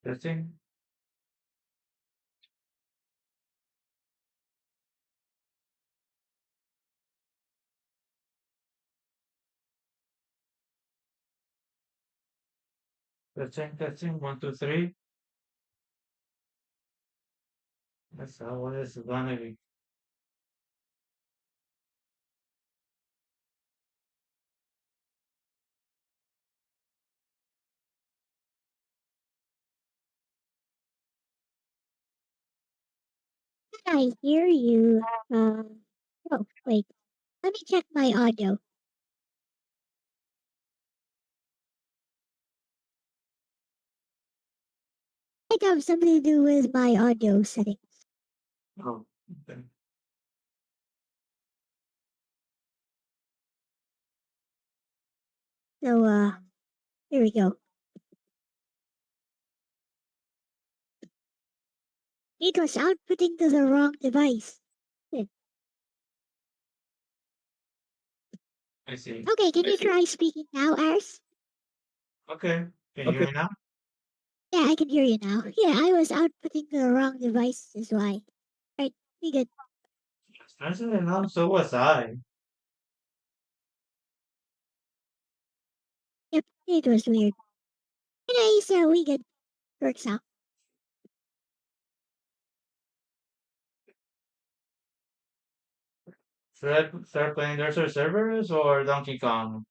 Testing. Testing. Testing. 1, 2, 3. That's how it is gonna be. I hear you. Oh, wait. Let me check my audio. I think have something to do with my audio setting. Oh, okay. So, here we go. It was outputting to the wrong device. Hmm. I see. Okay, can you try speaking now, Ars? Okay. Can you hear Okay. me now? Yeah, I can hear you now. Yeah, I was outputting to the wrong device, is why. Right, we good. Strangely enough, so was I. Yep, it was weird. Anyway, so we good. Works out. Should I start playing Desert Servers or Donkey Kong?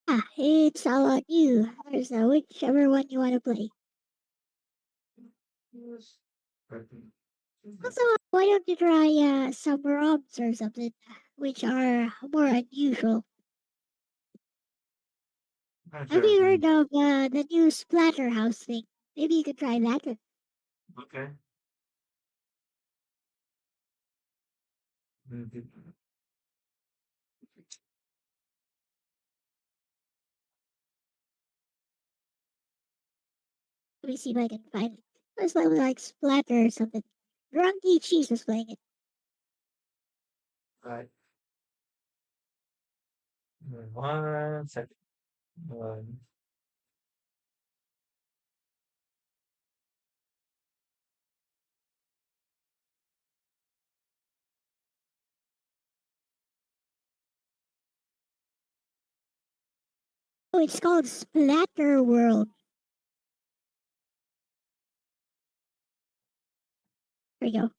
Ah, it's all on you. There's whichever one you want to play. Yes. Also, why don't you try some ROMs or something, which are more unusual? Have you Sure. heard of the new Splatter House thing? Maybe you could try that one. Okay. Let me see if I can find it. It was like Splatter or something. Drunky Cheese was playing it. Right. 1 second. One. Oh, it's called Splatter World. There we go.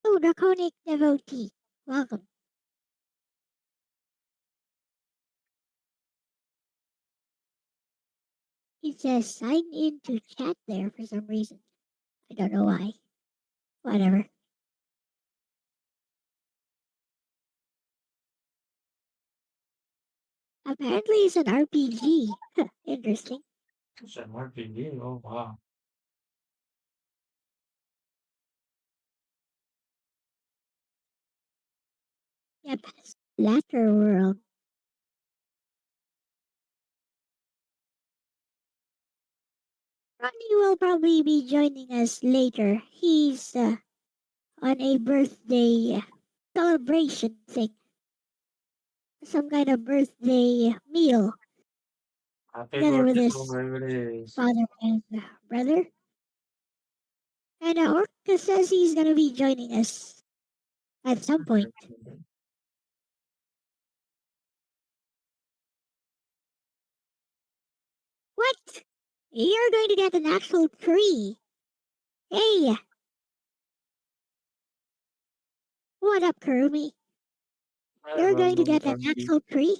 Oh, Draconic Devotee. Welcome. It says sign in to chat there for some reason. I don't know why. Whatever. Apparently it's an RPG. Interesting. It's an RPG. Oh, wow. Yep. Splatter World. Ronnie will probably be joining us later. He's on a birthday celebration thing. Some kind of birthday meal Happy together with birthday to his whoever it is. father and brother. And Orca says he's going to be joining us at some point. What? You're going to get an actual tree. Hey, what up, Kurumi? You're going to get an actual tree?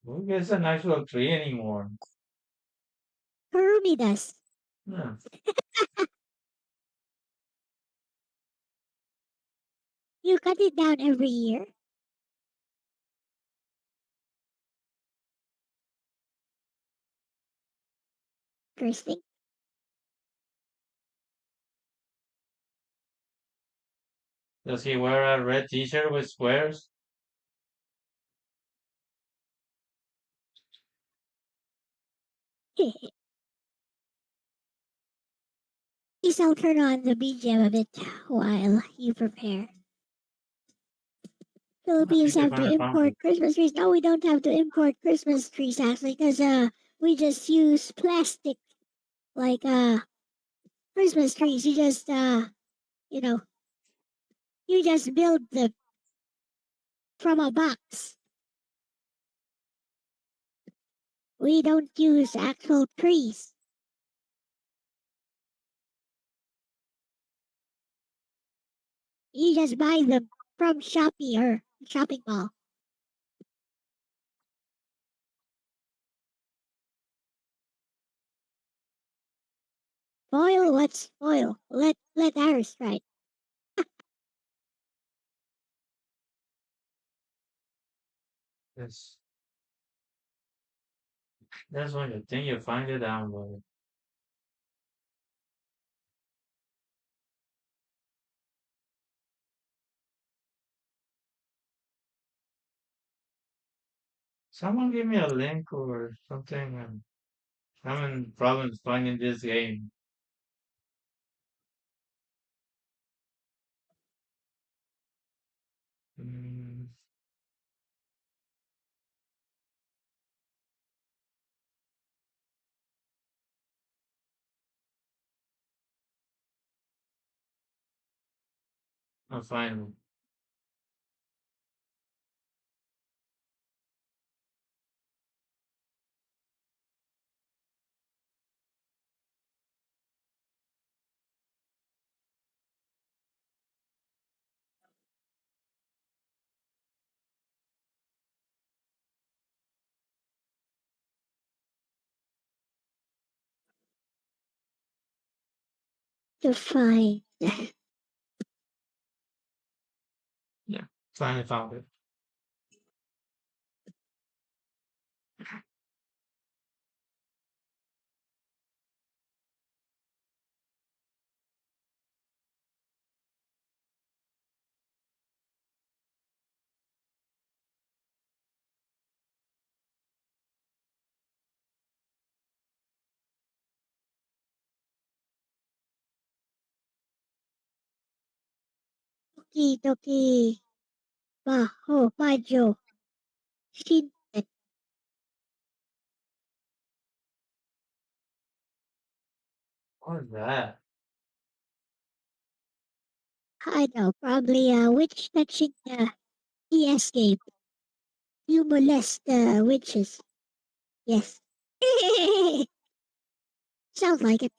Who gets an actual tree anymore? Kurumi does. Yeah. You cut it down every year. Interesting. Does he wear a red t-shirt with squares? Please I'll turn on the BGM a bit while you prepare. I Philippines think I have to finally found import it. Christmas trees. No, we don't have to import Christmas trees actually, because we just use plastic like Christmas trees. You just you know you just build them from a box. We don't use actual trees. You just buy them from Shopee or shopping mall. Foil? What's foil? Let Iris try it. Yes. That's when you think you find it download. Someone give me a link or something. I'm having problems finding this game. Mm, I'll find it. To find. Yeah, finally found it. Toki Toki Baho Bajo Shinten. What is that? I know, probably witch touching ES game. You molest witches. Yes. Sounds like it.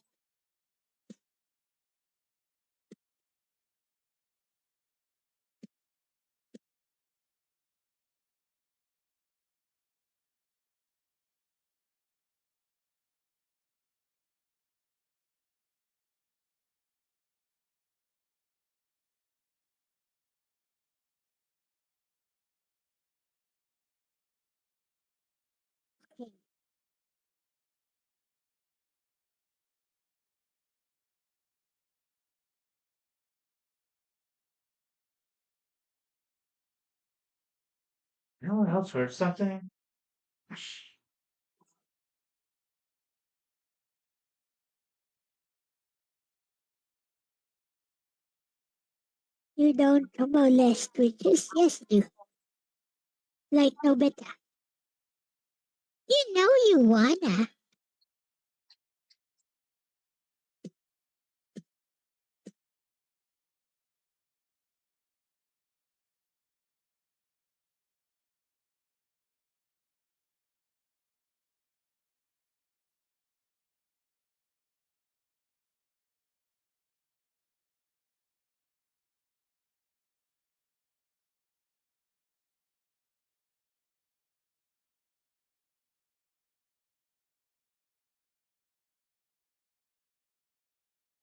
Anyone else heard something? You don't molest witches. Yes, do. Like no better. You know you wanna.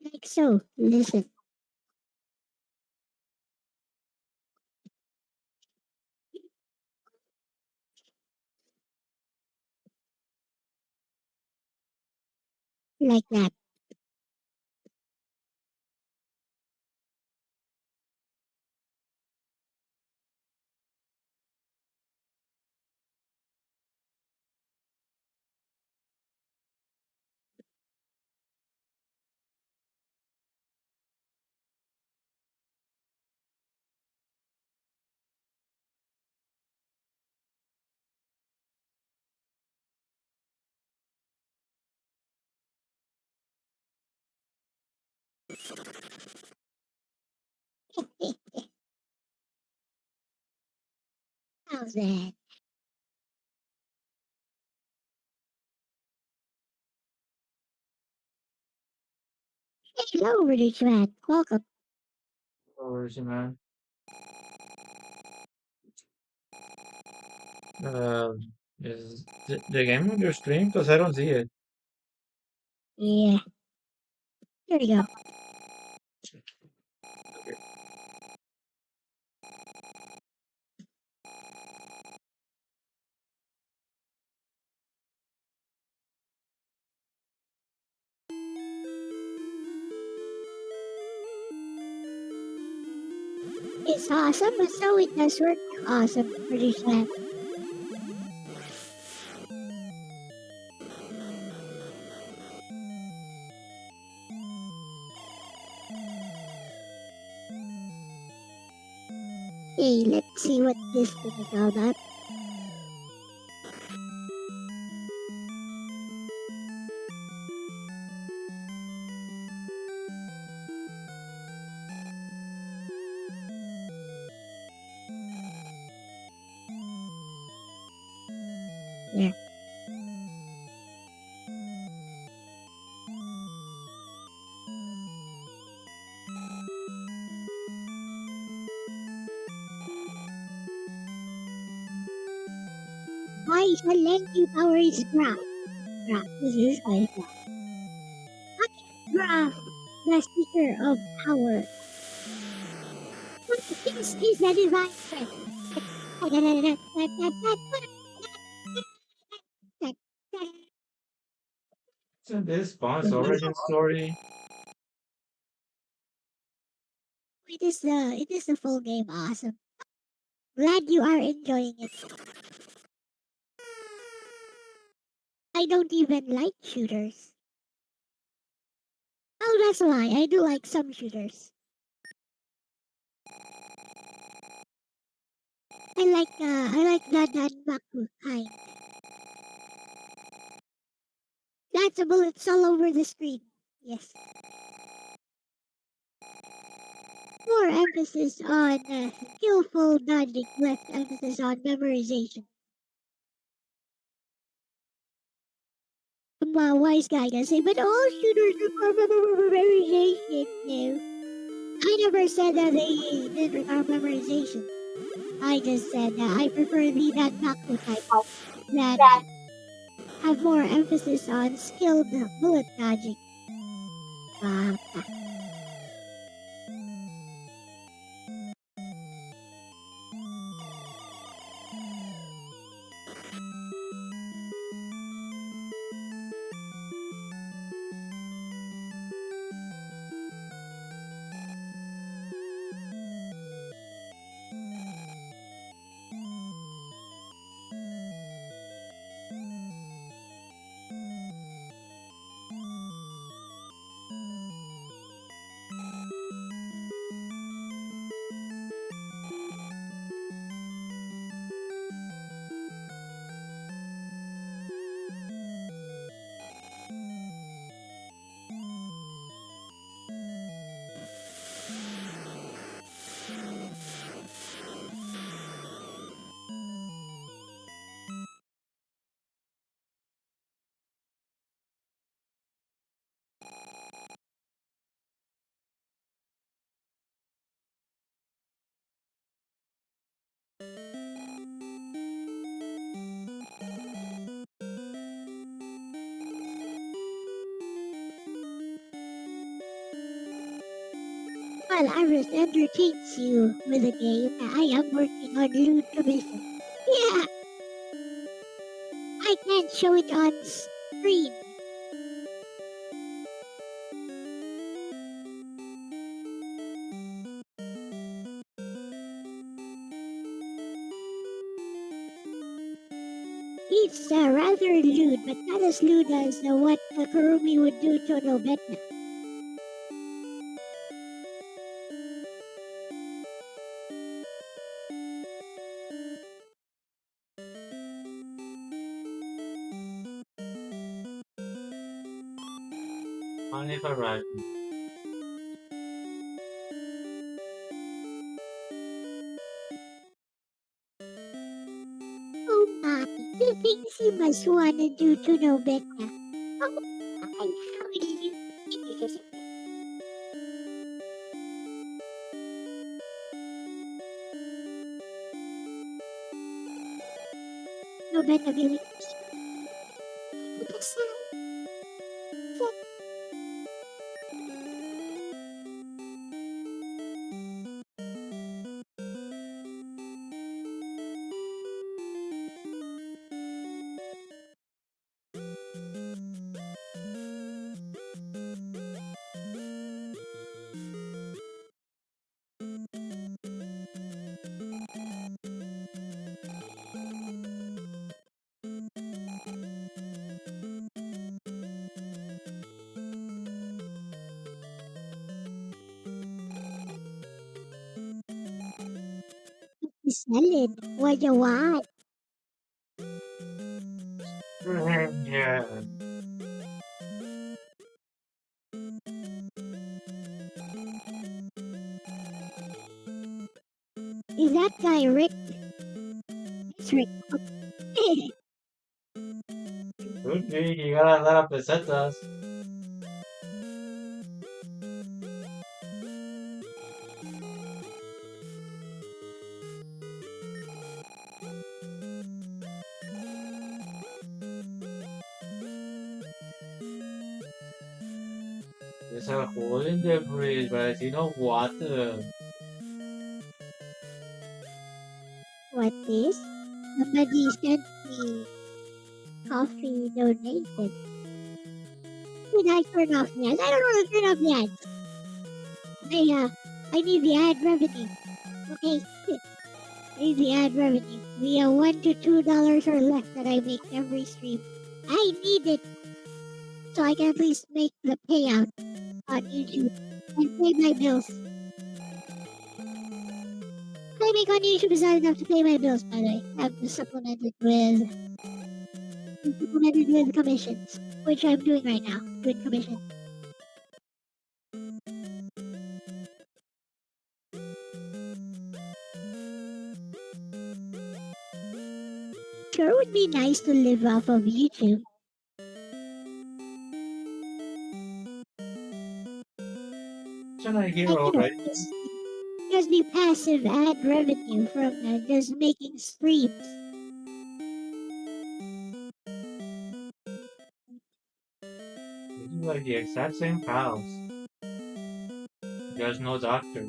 Like so. Listen. Like that. How's that? Hello, British man. Welcome. Or is it, man? Uh, is the game on your screen? Because I don't see it. Yeah, here we go. Okay. It's awesome, but so it does work. Awesome, British man. Hey, let's see what this thing is all about. Yeah. Why is the lengthy power is graph? Graph. This is my graph. Graph, the seeker of power. What is the divine strength? Isn't this Spawn's origin story? It is the full game awesome. Glad you are enjoying it. I don't even like shooters. Oh, that's a lie. I do like some shooters. I like the Danmaku kind. Lots of bullets all over the screen. Yes. More emphasis on skillful dodging, less emphasis on memorization. Wise guy can say, but all shooters require memorization. No. I never said that they didn't require memorization. I just said that I prefer the Danmaku type that have more emphasis on skilled bullet dodging. Uh, While Iris entertains you with a game, I am working on loot commission. Yeah, I can't show it on screen. It's rather lewd, but not as lewd as what Kurumi would do to Nobeta. Only for right. must wanted you to know better. Oh, how did you do this? No better really. Salad. What you want? Yeah. Is that guy Rick? It's Rick. Could be. You got a lot of pesetas. There's a hole in the bridge, but I see no water. What this? Somebody sent me coffee donation. Should I turn off the ads? I don't want to turn off the ads. I need the ad revenue. Okay, I need the ad revenue. The $1 to $2 or less that I make every stream. I need it so I can at least make the payout on YouTube and pay my bills. What I make on YouTube is not enough to pay my bills, by the way. I have to supplemented with commissions, which I'm doing right now. Doing commissions. Sure would be nice to live off of YouTube. Should I hear Like, already? just the passive ad revenue from just making streams. This is like the exact same house. There's no doctor.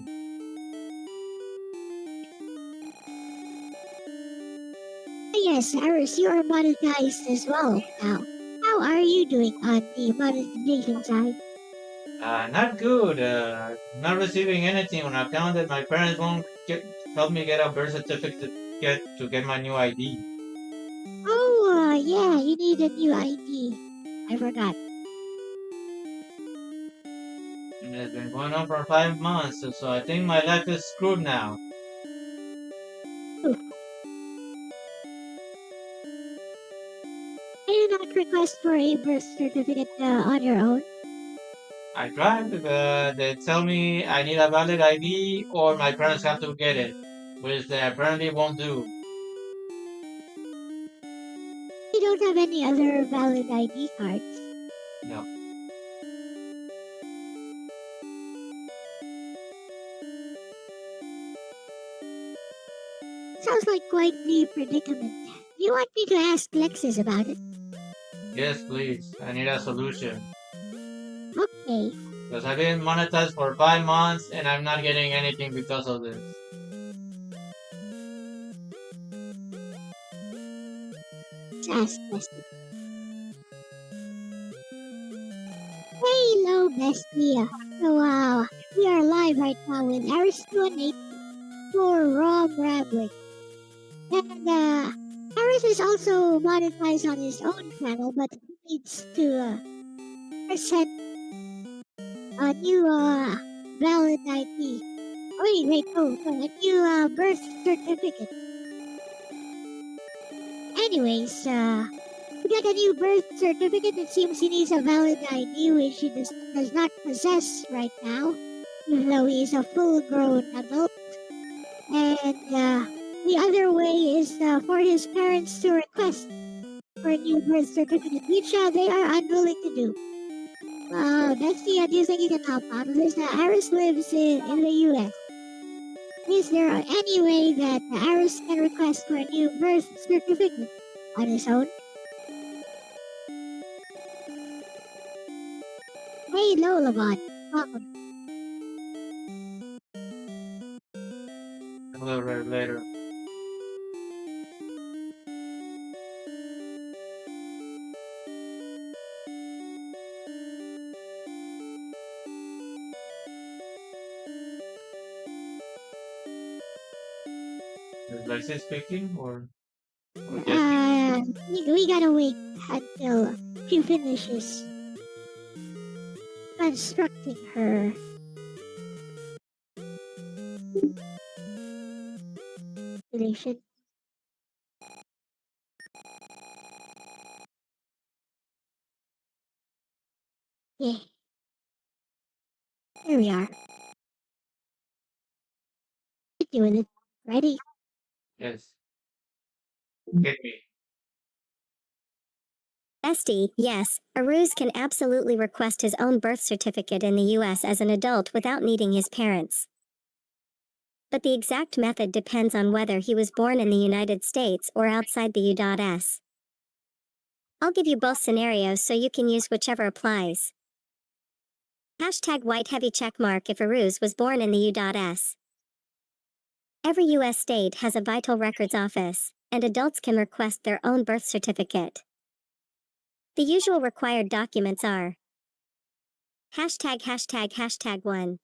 Yes, Aris, you are monetized as well now. How are you doing on the monetization side? Not good. Not receiving anything on account that my parents won't help me get a birth certificate to get my new ID. Oh, yeah, you need a new ID. I forgot. And it's been going on for 5 months, so I think my life is screwed now. Oof. I did not request for a birth certificate on your own. I tried, but they tell me I need a valid ID or my parents have to get it, which they apparently won't do. You don't have any other valid ID cards. No. Sounds like quite the predicament. Do you want me to ask Lexus about it? Yes, please. I need a solution. Okay. Because I've been monetized for 5 months and I'm not getting anything because of this. Let's ask Leslie. Hello, bestie. So, we are live right now with Aristo and Nate for Rom Rambling. And, Aris is also monetized on his own channel, but he needs to, present a new, valid ID. Wait, no, a new, birth certificate. Anyways, to get a new birth certificate, it seems he needs a valid ID, which he does not possess right now, even though he is a full-grown adult. And the other way is for his parents to request for a new birth certificate, which they are unwilling to do. Bestie, do you think you can help out with this? Iris lives in the US. Is there any way that Iris can request for a new birth certificate on his own? Hey, Lolabot. Welcome. A little bit later. Is Lexi speaking or just We gotta wait until she finishes constructing her relation. Yeah, there we are. You're doing it. Ready? yes? Hit me. Bestie, yes, a ruse can absolutely request his own birth certificate in the US as an adult without needing his parents. But the exact method depends on whether he was born in the United States or outside the U.S. I'll give you both scenarios so you can use whichever applies. Hashtag white heavy checkmark if a ruse was born in the U.S. Every U.S. state has a vital records office, and adults can request their own birth certificate. The usual required documents are hashtag 1.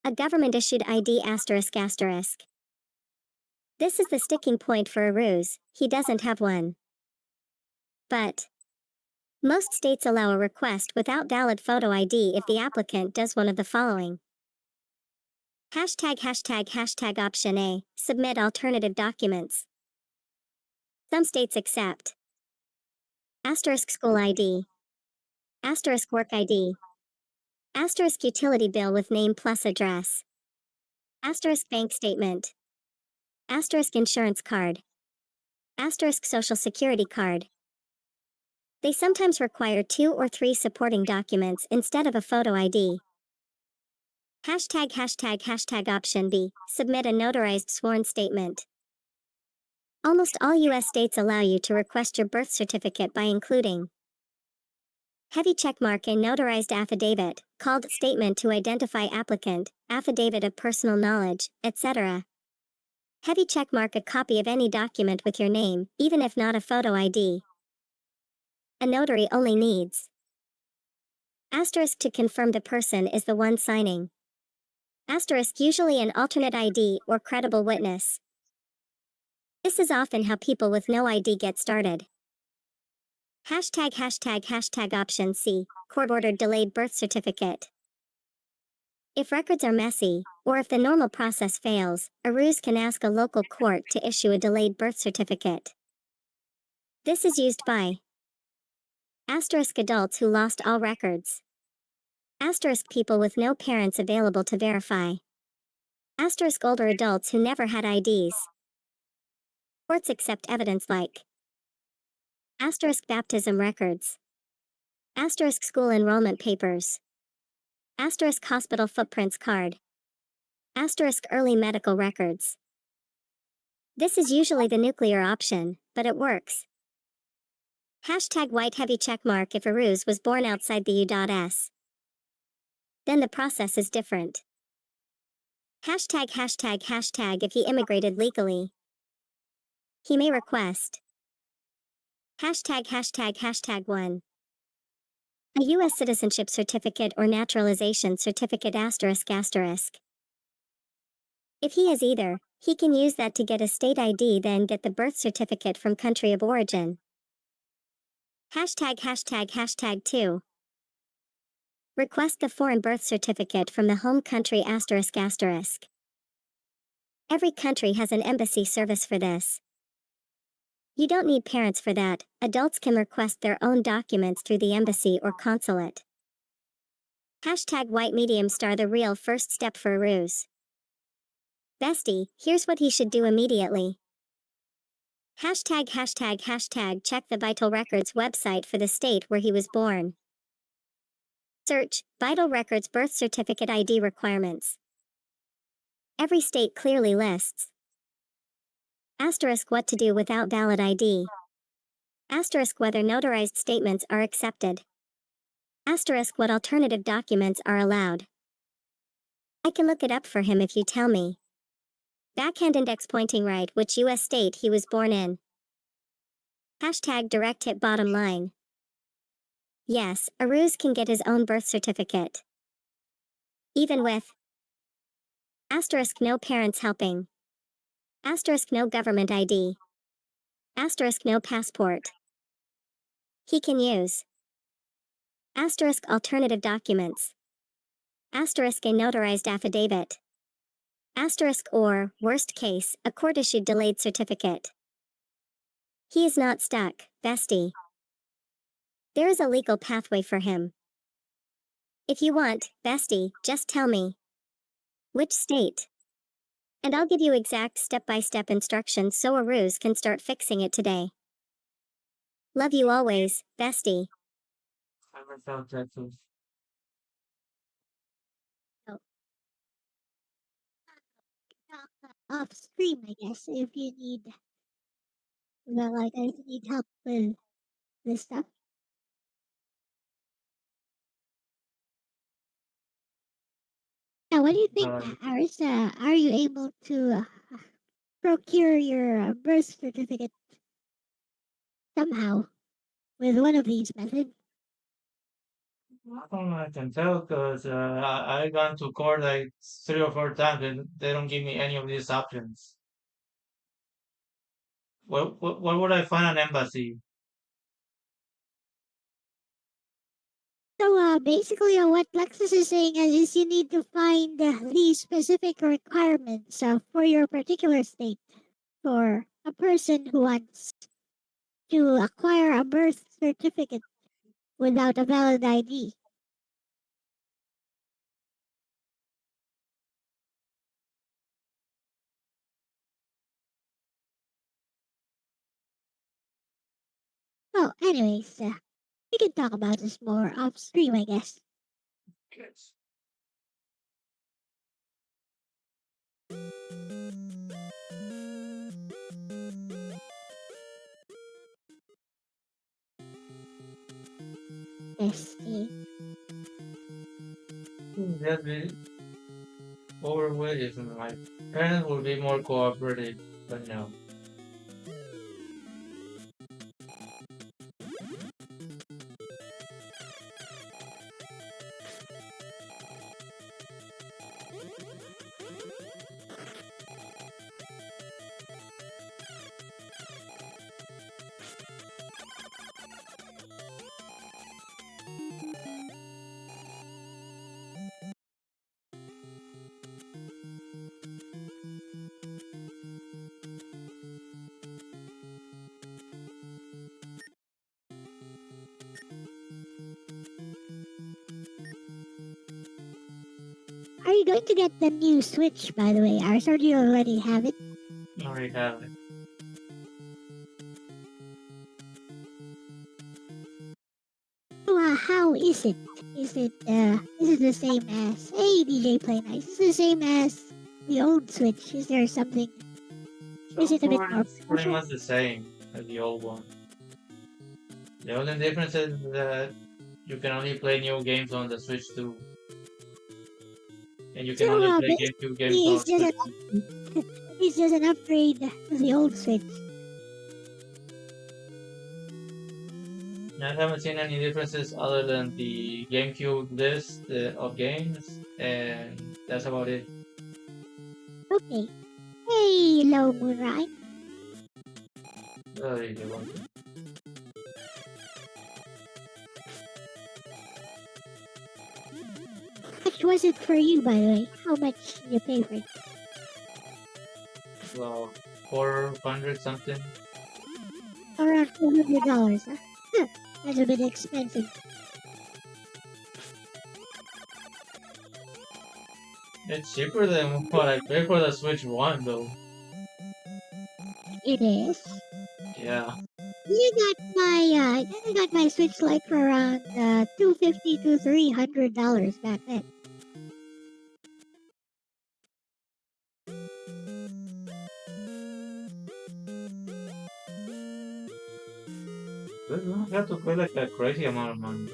A government-issued ID ***. This is the sticking point for a ruse, he doesn't have one. But most states allow a request without valid photo ID if the applicant does one of the following. Hashtag option A, submit alternative documents. Some states accept *school ID, *work ID, *utility bill with name plus address, *bank statement, *insurance card, *social security card. They sometimes require 2 or 3 supporting documents instead of a photo ID. Hashtag option B, submit a notarized sworn statement. Almost all U.S. states allow you to request your birth certificate by including heavy checkmark a notarized affidavit, called statement to identify applicant, affidavit of personal knowledge, etc. Heavy checkmark a copy of any document with your name, even if not a photo ID. A notary only needs * to confirm the person is the one signing. * usually an alternate ID or credible witness. This is often how people with no ID get started. Hashtag option C, court-ordered delayed birth certificate. If records are messy, or if the normal process fails, a ruse can ask a local court to issue a delayed birth certificate. This is used by adults who lost all records. People with no parents available to verify. Older adults who never had IDs. Courts accept evidence like baptism records, school enrollment papers, hospital footprints card, early medical records. This is usually the nuclear option, but it works. Hashtag white heavy checkmark if a ruse was born outside the U.S. Then the process is different. Hashtag if he immigrated legally. He may request hashtag 1. A U.S. citizenship certificate or naturalization certificate ***. If he is either, he can use that to get a state ID then get the birth certificate from country of origin. Hashtag 2. Request the foreign birth certificate from the home country ***. Every country has an embassy service for this. You don't need parents for that, adults can request their own documents through the embassy or consulate. Hashtag white medium star the real first step for a ruse. Bestie, here's what he should do immediately. Hashtag check the Vital Records website for the state where he was born. Search Vital Records birth certificate ID requirements. Every state clearly lists. Asterisk what to do without valid ID. Asterisk whether notarized statements are accepted. Asterisk what alternative documents are allowed. I can look it up for him if you tell me. Backhand index pointing right which US state he was born in. Hashtag direct hit bottom line. Yes, Aruz can get his own birth certificate. Even with asterisk no parents helping. Asterisk no government ID. Asterisk no passport. He can use asterisk alternative documents. Asterisk a notarized affidavit. Asterisk or, worst case, a court-issued delayed certificate. He is not stuck, bestie. There is a legal pathway for him. If you want, bestie, just tell me. Which state? And I'll give you exact step-by-step instructions so Aruz can start fixing it today. Love you always, bestie. I'm in South Texas. Off stream, I guess, if you need, well, like, if you need help with this stuff. Now, what do you think, Aris? Are you able to procure your birth certificate somehow with one of these methods? I don't know, I can tell because I gone to court like 3 or 4 times and they don't give me any of these options. What would I find an embassy? So basically, what Lexus is saying is you need to find the specific requirements for your particular state for a person who wants to acquire a birth certificate without a valid ID. Well, anyways, we can talk about this more off stream, I guess. Yes. Bestie. Just be over with if my parents would be more cooperative, but no. Are you going to get the new Switch, by the way, Ars, or do you already have it? I already have it. So, how is it? Is it the same as, hey, DJ Play Nice, is it the same as the old Switch? Is there something, is it a bit more It's pretty powerful? much the same as the old one. The only difference is that you can only play new games on the Switch 2. And you can So, only play basically, GameCube games on Switch 2. it's just an upgrade to the old Switch. I haven't seen any differences other than the GameCube list of games, and that's about it. Okay. Hey, hello, Moonrise. Really, they won't. How much was it for you, by the way? How much did you pay for it? Well, 400 something. Around $400, huh? Huh, that's a bit expensive. It's cheaper than what I paid for the Switch 1, though. It is. Yeah. I think I got my Switch Lite for around $250 to $300 back then. But you don't have to pay like a crazy amount of money.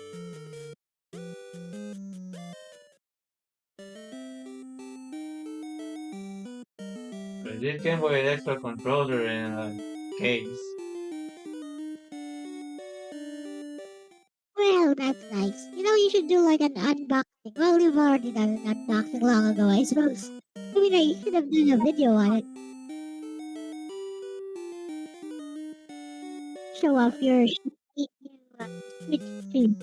But this came with an extra controller and a case. Well, that's nice. You should do like an unboxing. Well, you've already done an unboxing long ago, I suppose. You should have done a video on it. Show off your new Switch stream.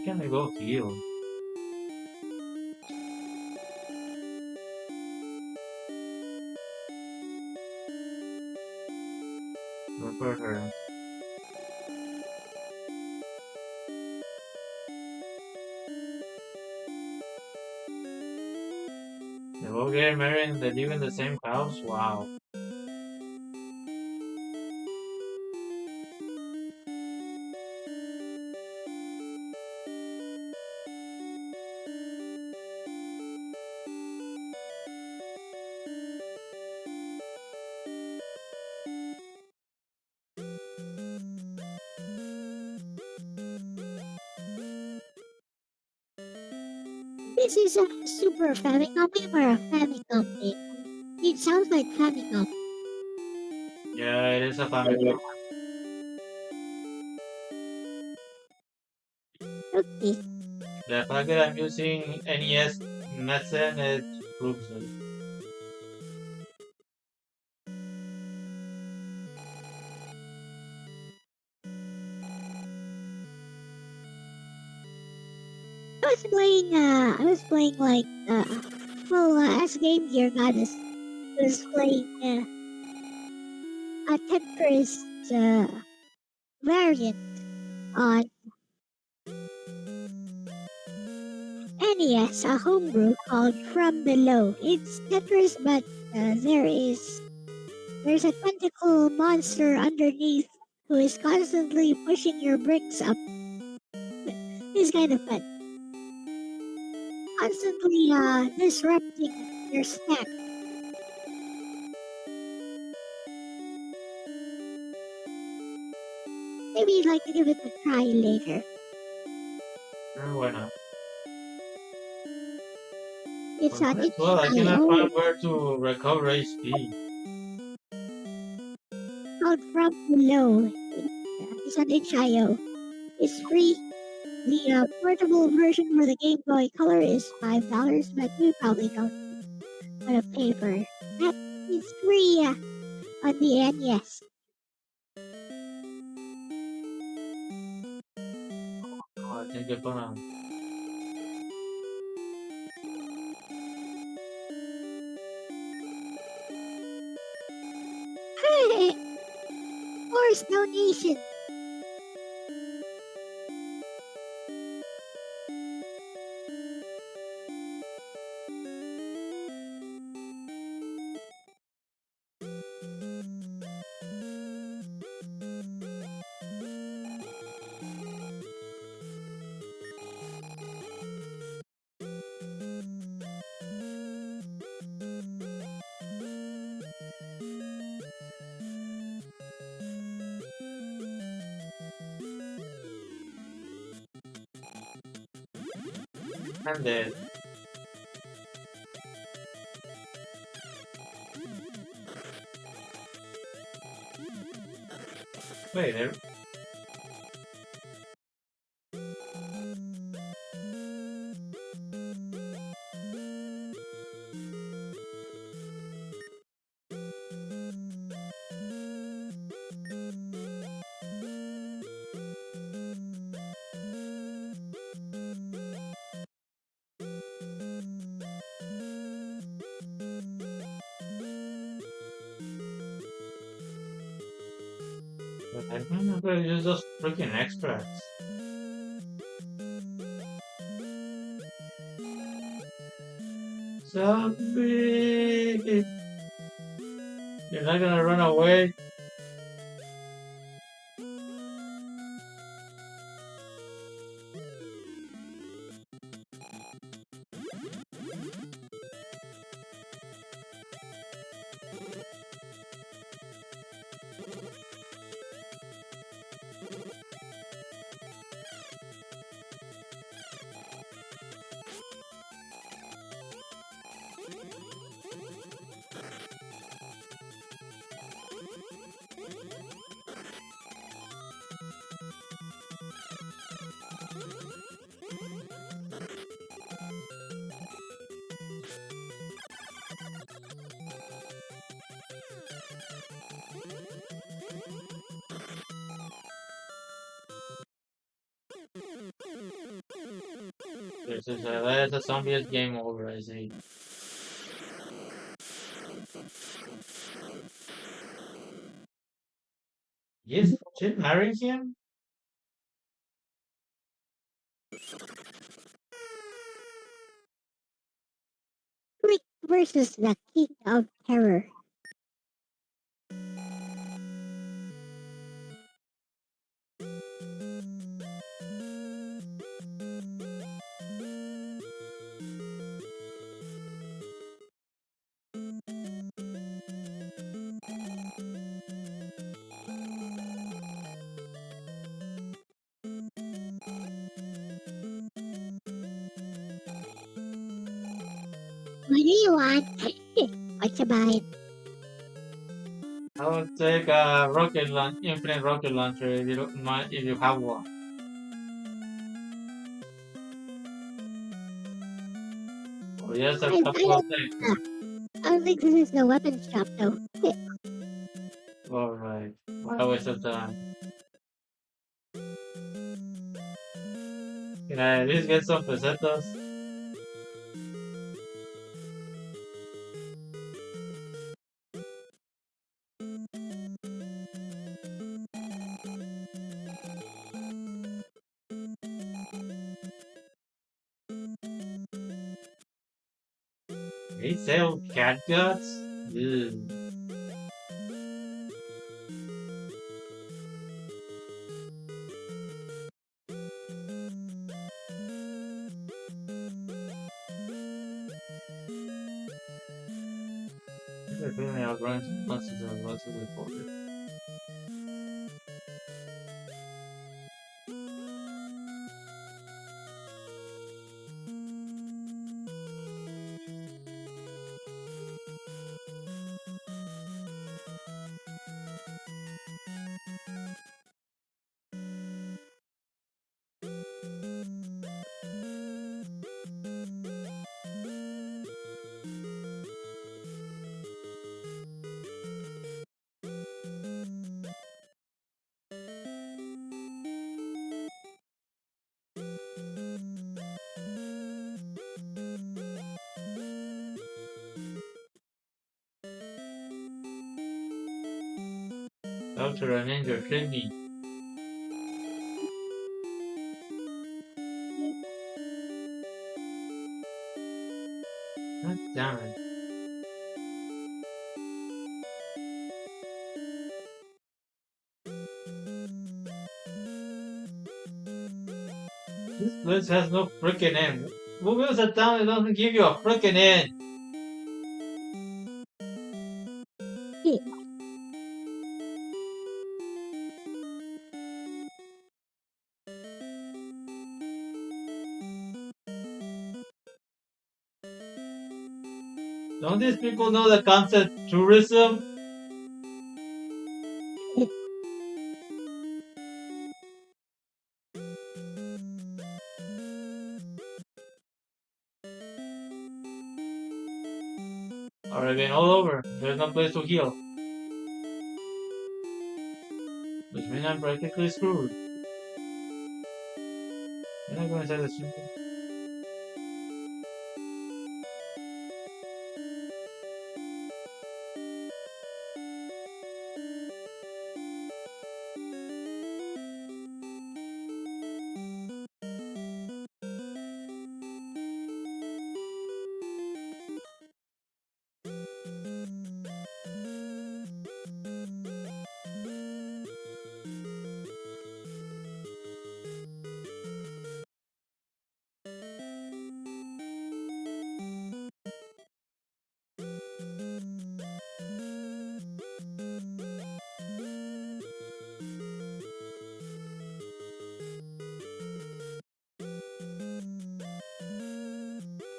Can I go heal? Look for her. They both get married and they live in the same house? Wow. This is a Super Famicom game or a Famicom game? It sounds like Famicom. Yeah, it is a family. Okay. The fact that I'm using NES medicine, it proves it. I was playing like, as Game Gear Goddess, I was playing a Tetris variant on NES, a homebrew called From Below. It's Tetris, but there's a tentacle monster underneath who is constantly pushing your bricks up. It's kind of fun. Constantly disrupting your stack. Maybe you'd like to give it a try later. Why not? It's on Well, I cannot itch.io. find where to recover HP. Called From Below. It's on itch.io. It's free. The portable version for the Game Boy Color is $5, but you probably don't want to pay for that. It's free on the NES. Oh, I think I'm gonna. Force donation. I'm dead. Wait, there. But I don't know where to use those freaking extracts. Zombie! You're not gonna run away? There's a zombie game over, I see. Yes, she married him? Rick versus the King of Terror. What do you want? What you buying? I would take a rocket launch, infinite rocket launcher if you don't mind, if you have one. Oh, yes, a couple of things. I don't think this is the weapon shop though. Alright. What a waste of time. Can I at least get some pesetas? They sell cat guts? Ew. They're feeling out grunts and monsters are relatively folded. Doctor and Ninja, treat me. God damn it. This place has no freaking end. Who builds a town that doesn't give you a freaking end? Don't these people know the concept tourism? Already been all over. There's no place to heal. Which means I'm practically screwed. Can I go inside the street?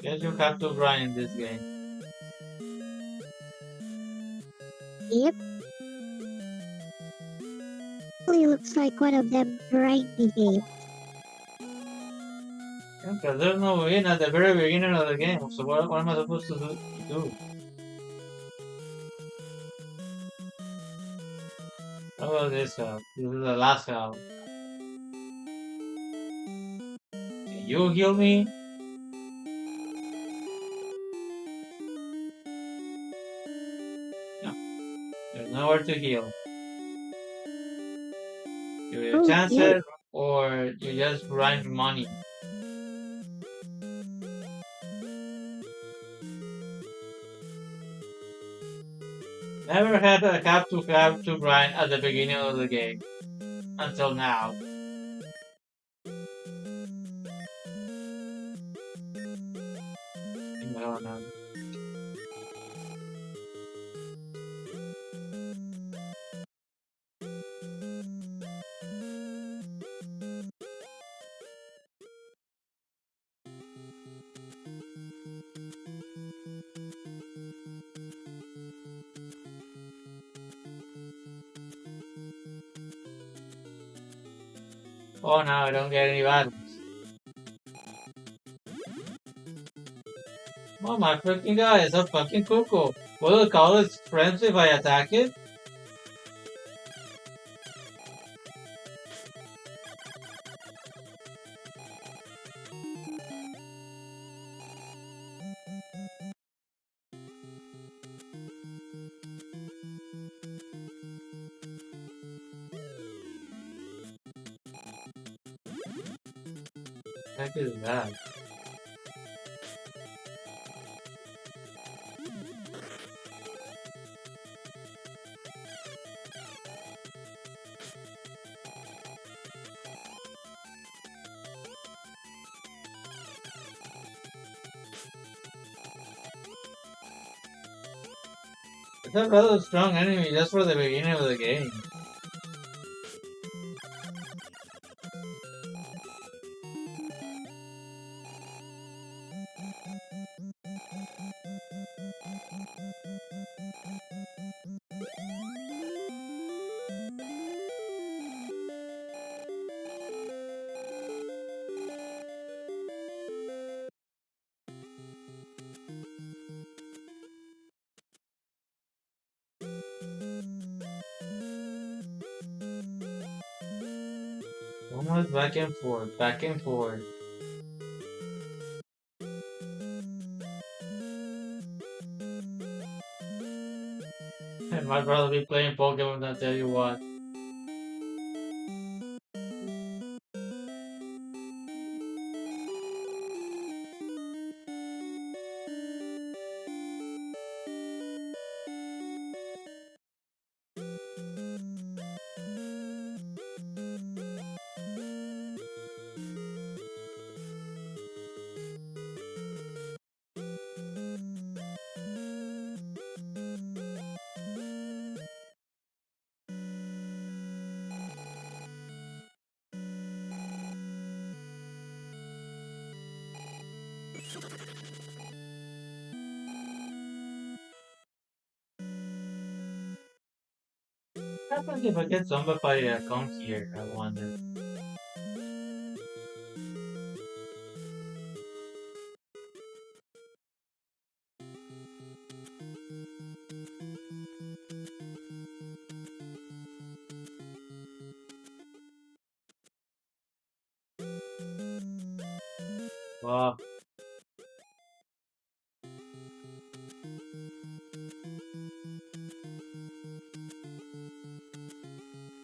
Yes, you have to grind in this game. Yep. Really looks like one of them grindy games. Because there's no win at the very beginning of the game, so what am I supposed to do? How about this house? This is the last house. Can you heal me? No, there's nowhere to heal. You either chance Yeah. it, or you just grind money. Never had a have to grind at the beginning of the game. Until now. No, no. Oh no, I don't get any battles. Oh my freaking god, it's a fucking cuckoo. Will it call its friends if I attack it? What the heck is that? It's a rather strong enemy just for the beginning of the game. Almost back and forth, back and forth. I might rather be playing Pokemon than tell you what. What happens if I get zombified by a come here, I wonder. Wow.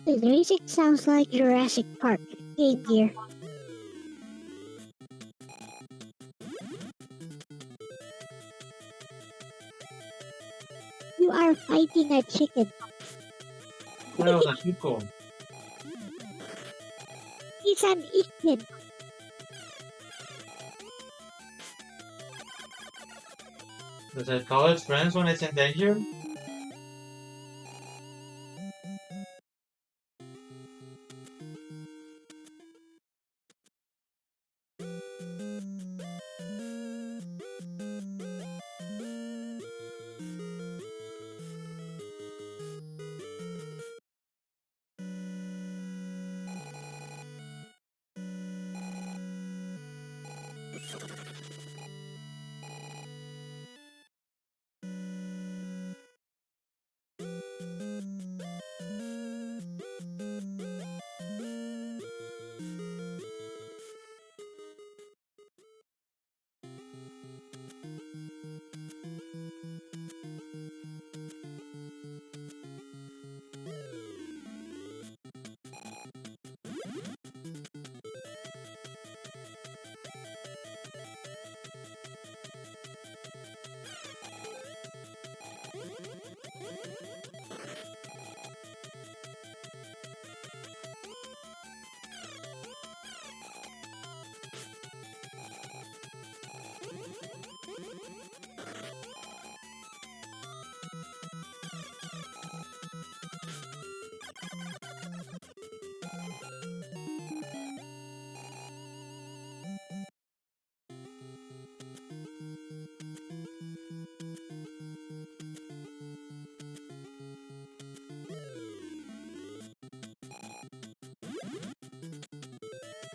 The music sounds like Jurassic Park Game Gear. You are fighting a chicken. That was a cuckoo. It's an chicken. Does it call its friends when it's in danger?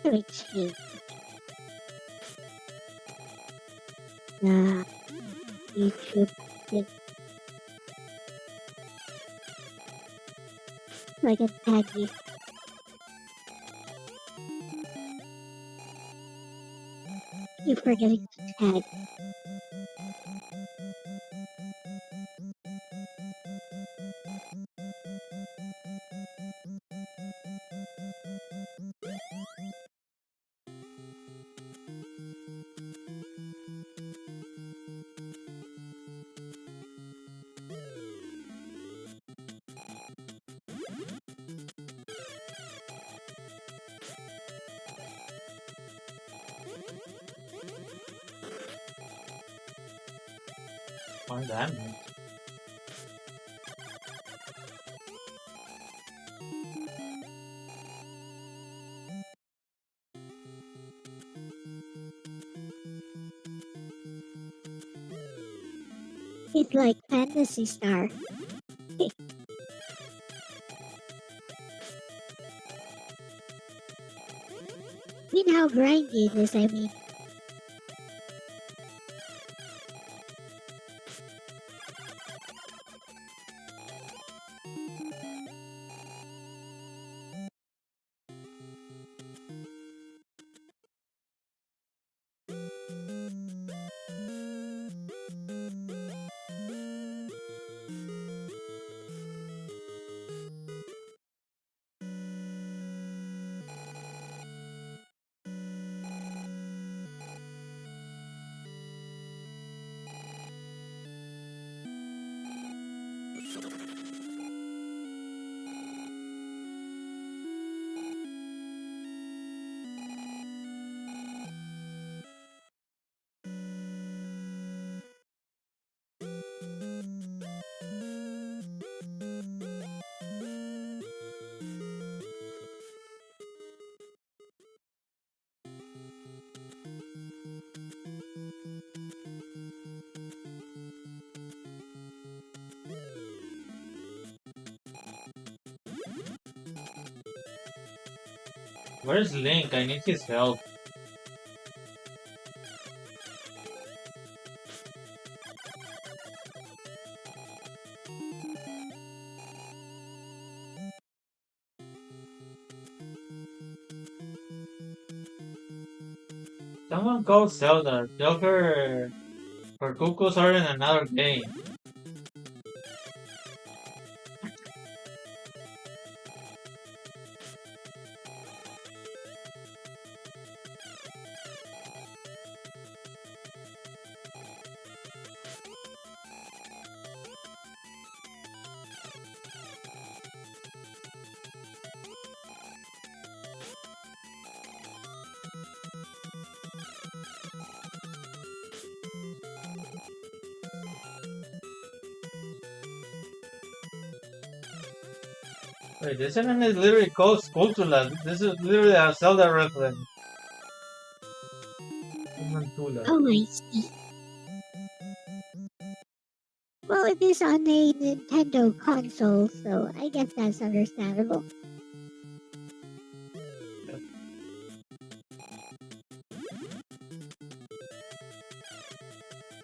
Let me change the YouTube thing so I can tag you. Keep forgetting to tag. On that. It's like Fantasy Star. You know how grindy it is, I mean. Where's Link? I need his help. Someone called Zelda. Tell her Cuckoos are in another game. Wait, this one is literally called Skulltula. This is literally a Zelda reference. Skulltula. Oh, I see. Well, it is on a Nintendo console, so I guess that's understandable.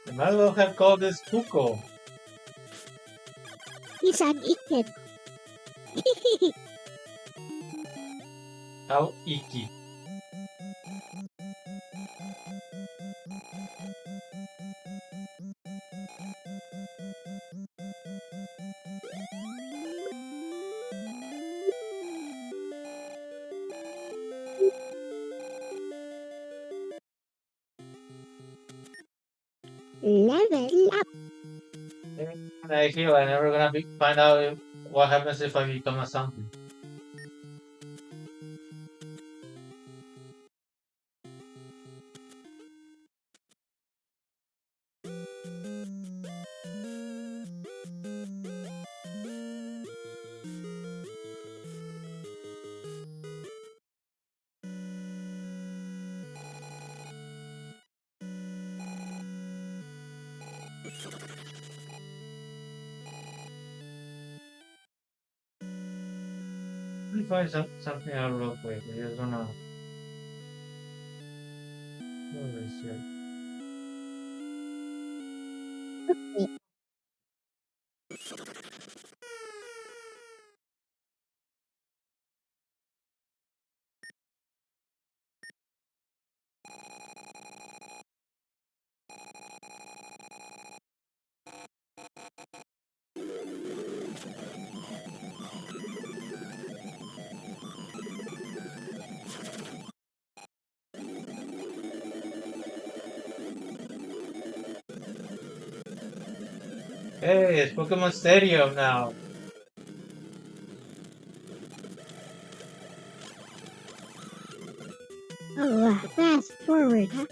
They might as well have called this Cuckoo. He's an Iken. How icky. Level up. And I feel I'm never gonna find out what happens if I become a something. Let me find something out real quick. I just wanna Holy shit. Hey, it's Pokemon Stadium now. Oh, fast forward, huh?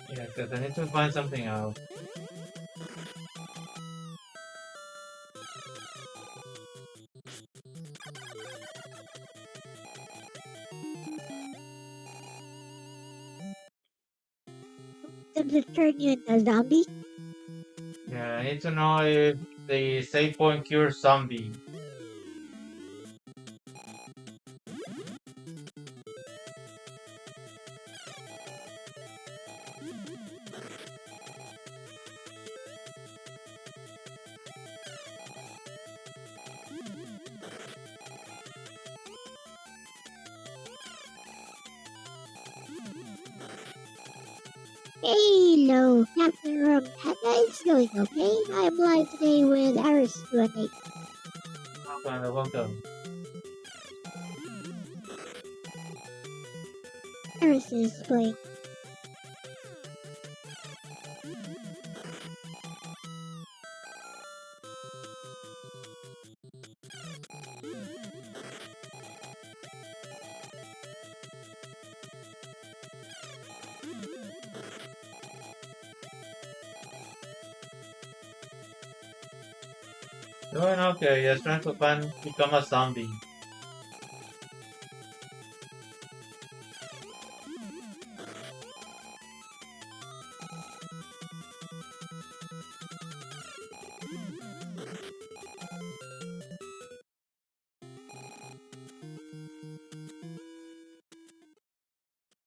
Yeah, because I need to find something out. Them to turn you into a zombie? Yeah, I need to know if the save point cures zombie. Hello, Captain Rumpata. It's going okay. I'm live today with Aris Q&A. Welcome. Aris is playing. Doing okay, just trying to become a zombie.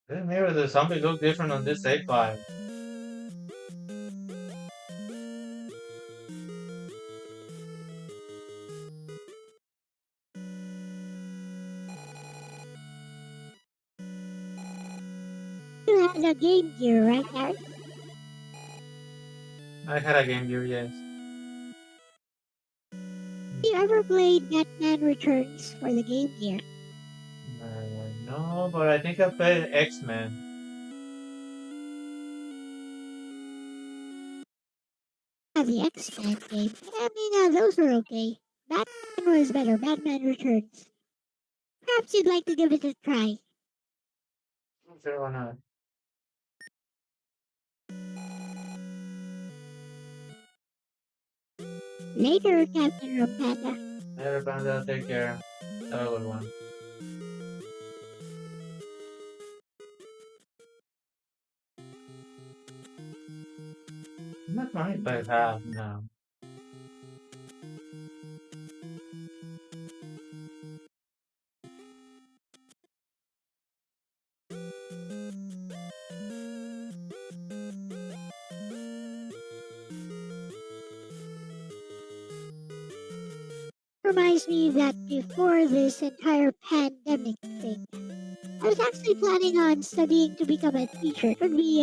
Maybe the zombies look different on this save file. You had a Game Gear, right, Aris? I had a Game Gear, yes. Have you ever played Batman Returns for the Game Gear? No, but I think I played X-Men. The X-Men game. I mean, those were okay. Batman was better. Batman Returns. Perhaps you'd like to give it a try. Sure, why not? Later, Captain Rampata. Later, Panda, take care. Have a good one. I'm not money if I have now. Reminds me that before this entire pandemic thing, I was actually planning on studying to become a teacher. It would be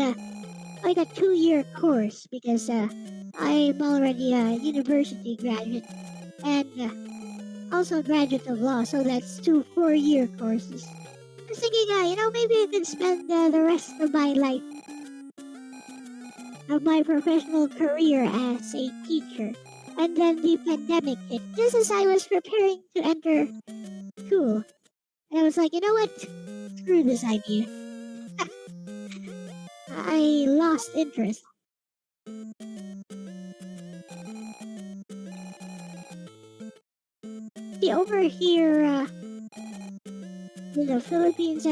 like a 2-year course because I'm already a university graduate and also a graduate of law, so that's 2 4-year courses. I was thinking, maybe I could spend the rest of my life, of my professional career as a teacher. And then the pandemic hit just as I was preparing to enter school. And I was like, you know what? Screw this idea. I lost interest. See, over here in the Philippines,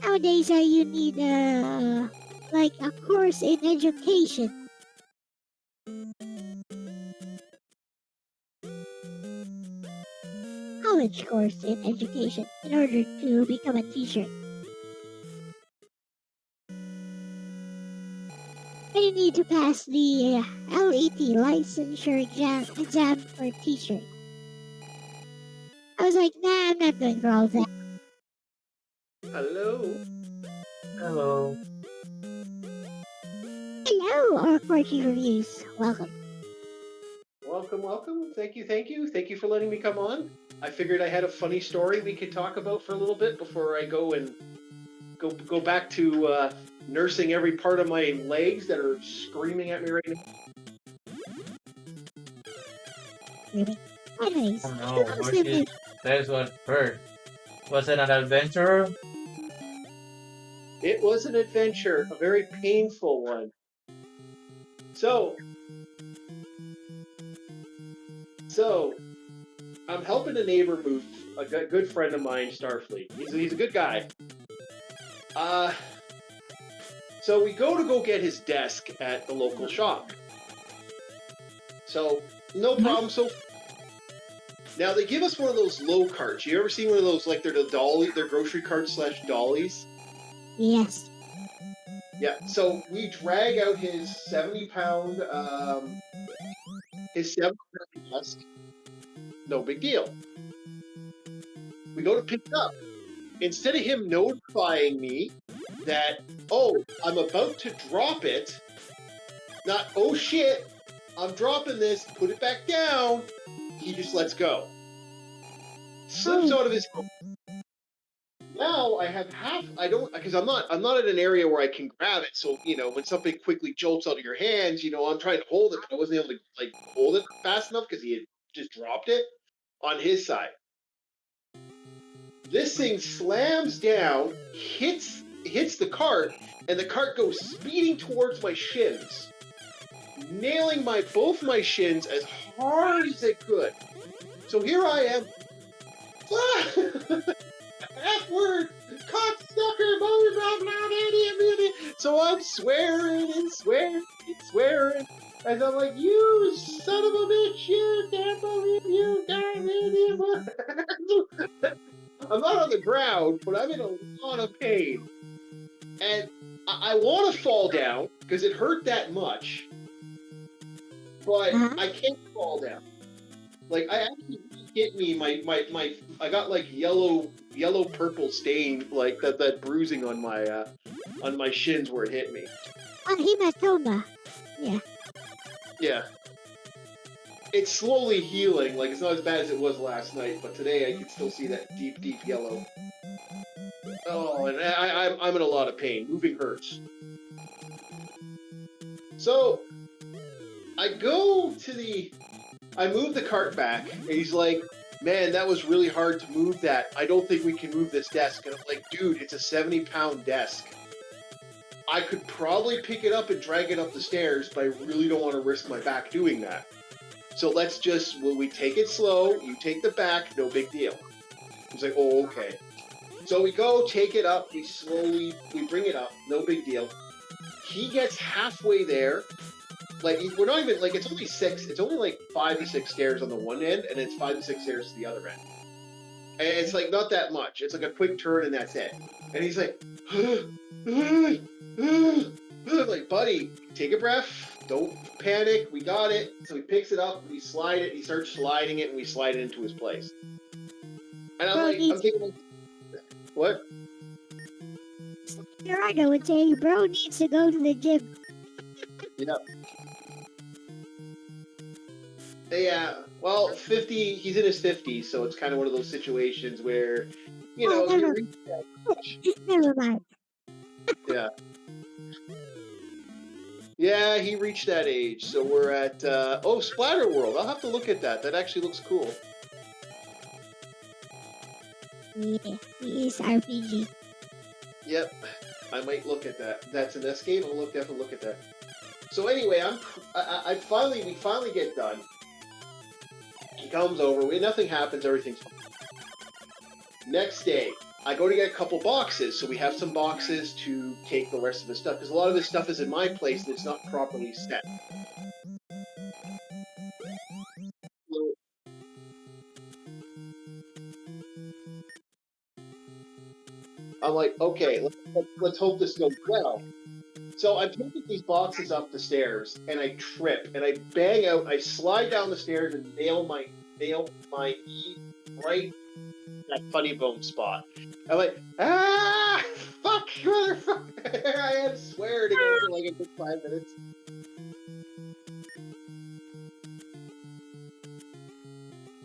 nowadays you need like a course in education. College course in education in order to become a teacher. need to pass the LET licensure exam for teacher. I was like, nah, I'm not going for all that. Hello. Hello. Hello, R14 Reviews. Welcome. Welcome. Thank you. Thank you for letting me come on. I figured I had a funny story we could talk about for a little bit before I go and go back to nursing every part of my legs that are screaming at me right now. Anyways, Oh no, who else did Marcus, that's what hurt. Was it an adventure? It was an adventure, a very painful one. So I'm helping a neighbor move, a good friend of mine, Starfleet. He's a good guy. So we go get his desk at the local shop. So no problem. So now they give us one of those low carts. You ever seen one of those, like they're the dolly, they're grocery carts / dollies? Yes. Yeah. So we drag out his 70-pound desk. No big deal. We go to pick it up. Instead of him notifying me that, oh, I'm about to drop it, not, oh shit, I'm dropping this, put it back down, he just lets go. Slips out of his. Now I have because I'm not in an area where I can grab it. So, when something quickly jolts out of your hands, I'm trying to hold it, but I wasn't able to hold it fast enough because he had just dropped it on his side. This thing slams down, hits the cart, and the cart goes speeding towards my shins, nailing both my shins as hard as it could. So here I am. F-word! Cocksucker! Blah, blah, blah, idiot. So I'm swearing and swearing. As I'm like, you son of a bitch, you can't believe you damn idiot. I'm not on the ground, but I'm in a lot of pain. And I want to fall down because it hurt that much, but I can't fall down. Like, I actually hit me, I got like yellow purple stain, like that bruising on my shins where it hit me. Hematoma. Yeah. Yeah. It's slowly healing, like it's not as bad as it was last night, but today I can still see that deep yellow. Oh, and I'm in a lot of pain. Moving hurts. So I move the cart back, and he's like, man, that was really hard to move that. I don't think we can move this desk. And I'm like, dude, it's a 70-pound desk. I could probably pick it up and drag it up the stairs, but I really don't want to risk my back doing that. So we take it slow, you take the back, no big deal. He's like, oh, okay. So we go, take it up, we bring it up, no big deal. He gets halfway there. Like, we're not even, like, it's only like 5 to 6 stairs on the one end, and it's 5 to 6 stairs to the other end. And it's like, not that much. It's like a quick turn and that's it. And he's like, like, buddy, take a breath, don't panic, we got it. So he picks it up, we slide it, he starts sliding it, and we slide it into his place. And I'm thinking, what? Here I go and say, bro needs to go to the gym. Yep. Yeah, well, 50, he's in his 50s, so it's kind of one of those situations where, never mind. Yeah. Yeah, he reached that age, so we're at, Splatter World. I'll have to look at that. That actually looks cool. Yeah, he is RPG. Yep, I might look at that. That's an NES game. I'll definitely look at that. So anyway, we finally get done. He comes over. Nothing happens. Everything's fine. Next day, I go to get a couple boxes, so we have some boxes to take the rest of the stuff, because a lot of this stuff is in my place and it's not properly set. So, I'm like, okay, let's hope this goes well. So I'm taking these boxes up the stairs, and I trip, and I bang out. I slide down the stairs and nail my knee right in that funny bone spot. I'm like, ah, fuck, motherfucker! I had sweared again for like a good 5 minutes.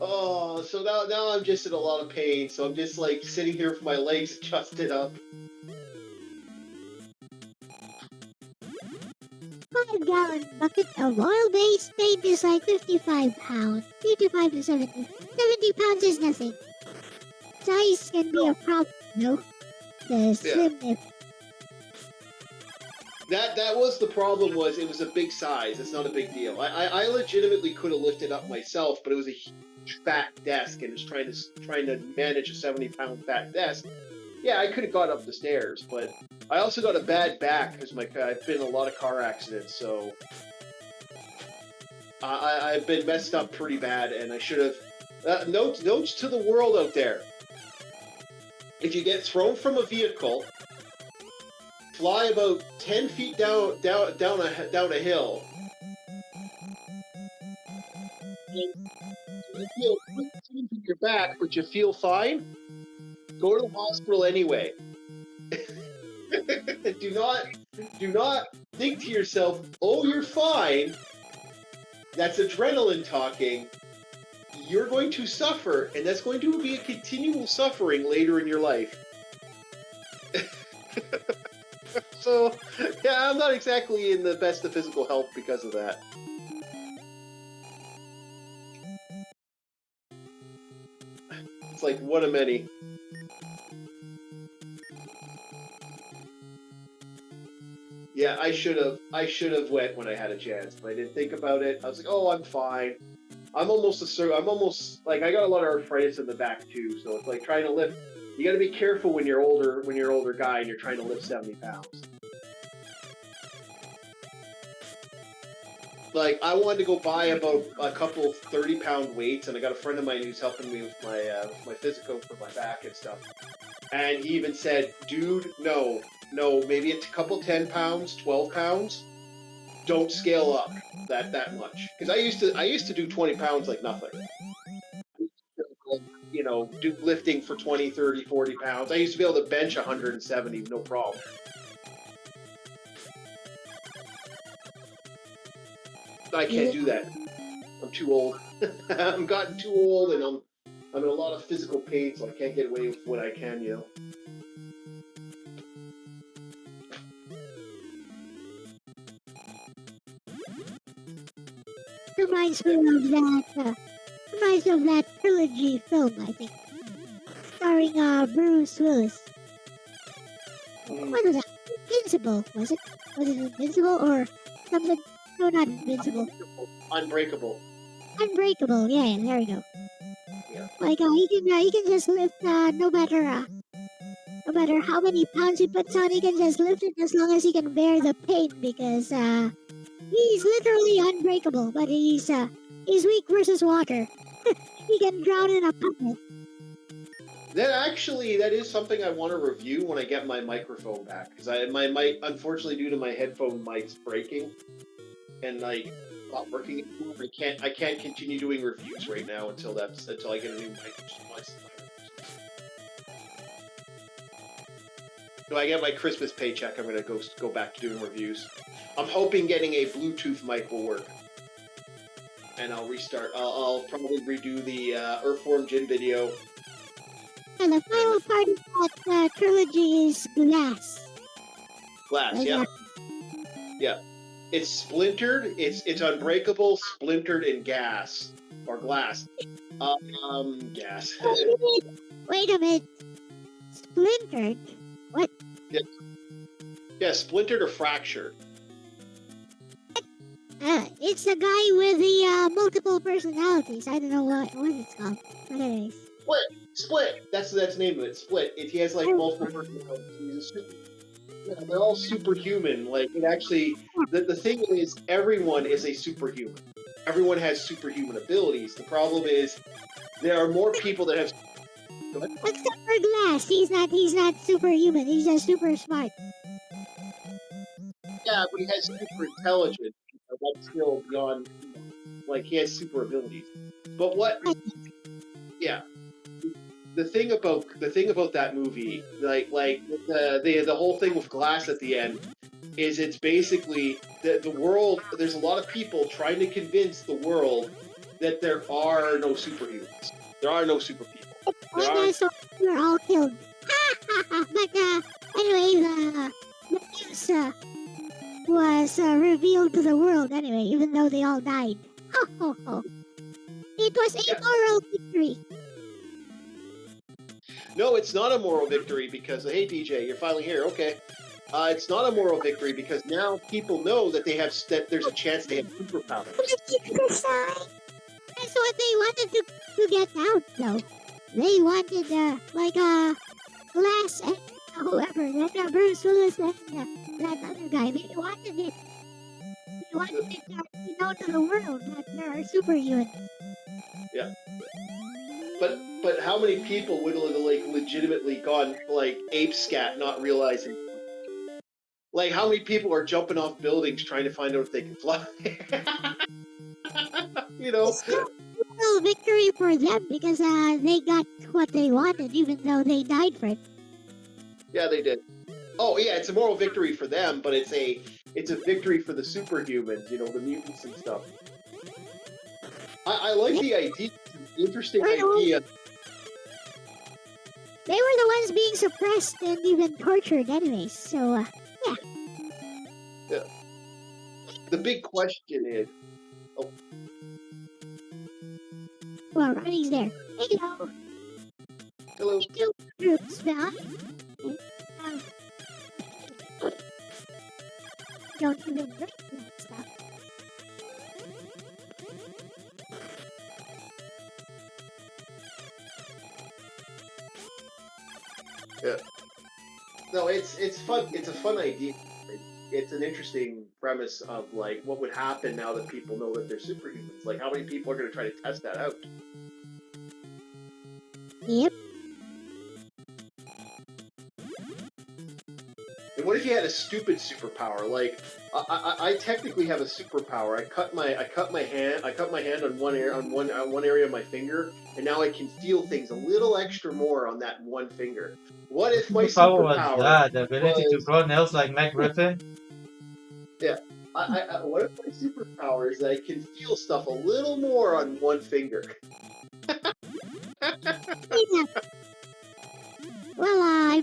Oh, so now I'm just in a lot of pain. So I'm just like sitting here with my legs adjusted up. 5-gallon bucket of oil-based paint is like 55 pounds. 55 to 70. 70 pounds is nothing. Size can be a problem, no? The slimness. That was the problem. Was it was a big size. It's not a big deal. I legitimately could have lifted up myself, but it was a huge fat desk, and it's trying to manage a 70-pound fat desk. Yeah, I could have got up the stairs, but I also got a bad back because I've been in a lot of car accidents, so I've been messed up pretty bad, and I should have. Notes to the world out there: if you get thrown from a vehicle, fly about 10 feet down a hill, and you feel pain in your back, but you feel fine, go to the hospital anyway. Do not think to yourself, oh, you're fine. That's adrenaline talking. You're going to suffer, and that's going to be a continual suffering later in your life. So, yeah, I'm not exactly in the best of physical health because of that. It's like one of many. Yeah, I should have went when I had a chance, but I didn't think about it. I was like, oh, I'm fine. I'm almost like I got a lot of arthritis in the back too, so it's like trying to lift. You got to be careful when you're older guy and you're trying to lift 70 pounds. Like, I wanted to go buy about a couple 30-pound weights, and I got a friend of mine who's helping me with my physical for my back and stuff. And he even said, dude, no, maybe it's a couple 10 pounds, 12 pounds. Don't scale up that much. Because I used to do 20 pounds like nothing. You know, do lifting for 20, 30, 40 pounds. I used to be able to bench 170, no problem. I can't do that. I'm too old. I'm gotten too old, and I'm in a lot of physical pain, so I can't get away with what I can, you know. Reminds me of that trilogy film, I think, starring Bruce Willis. What was that? Invincible, was it? Was it Invincible or something? No, not Invincible. Unbreakable. Unbreakable. Yeah, there we go. Yeah. Like he can just lift no matter how many pounds he puts on, he can just lift it as long as he can bear the pain because he's literally unbreakable. But he's weak versus water. He can drown in a puddle. That is something I want to review when I get my microphone back, because my mic, unfortunately, due to my headphone mics breaking and like not working anymore, I can't continue doing reviews right now until I get a new mic. So I get my Christmas paycheck, I'm gonna go back to doing reviews. I'm hoping getting a Bluetooth mic will work, and I'll restart. I'll probably redo the Earthworm Jin video. And the final part of that trilogy is Glass. Glass, yeah. Yeah. It's splintered, it's unbreakable, splintered, and gas. Or glass. Gas. Wait a minute. Splintered? What? Yeah, splintered or fractured. It's the guy with the multiple personalities. I don't know what it's called. But anyways. Split. That's the name of it. Split. He has like multiple personalities. Yeah, they're all superhuman. Like it actually, the thing is, everyone is a superhuman. Everyone has superhuman abilities. The problem is, there are more people that have. Except for Glass, he's not superhuman. He's just super smart. Yeah, but he has super intelligence. That's still beyond. Like he has super abilities. But what? Yeah. The thing about that movie, like the whole thing with Glass at the end, is it's basically the world. There's a lot of people trying to convince the world that there are no superhumans. There are no super people. There are. And so we're all killed. But anyway, the news was revealed to the world anyway, even though they all died. Ho, ho, ho. It was a Yeah. moral victory. No, it's not a moral victory because hey DJ, you're finally here. Okay. It's not a moral victory because now people know that they have there's a chance they have superpowers. That's what they wanted to get out, though. They wanted, Glass and whoever, that Bruce Willis and that other guy, they wanted it. They wanted it to be known to the world that there are superhumans. Yeah. But how many people would have like legitimately gone like ape scat, not realizing? Like how many people are jumping off buildings trying to find out if they can fly? You know. It's still a moral victory for them because they got what they wanted, even though they died for it. Yeah, they did. Oh yeah, it's a moral victory for them, but it's a victory for the superhumans, you know, the mutants and stuff. I like the idea. It's an interesting idea. They were the ones being suppressed and even tortured anyways, so, yeah. Yeah. The big question is... Oh. Well, Ronnie's there. Hello. Hello. Two groups, Val. Don't even drink that stuff. Yeah. No, it's fun. It's a fun idea. It's an interesting premise of like what would happen now that people know that they're superhumans. Like how many people are going to try to test that out? Yep. And what if you had a stupid superpower? Like I technically have a superpower. I cut my hand on one area of my finger, and now I can feel things a little extra more on that one finger. What if my What power was superpower that? The ability to was... grow nails like Meg Griffin? Yeah. What if my superpower is that I can feel stuff a little more on one finger? Yeah. Well, I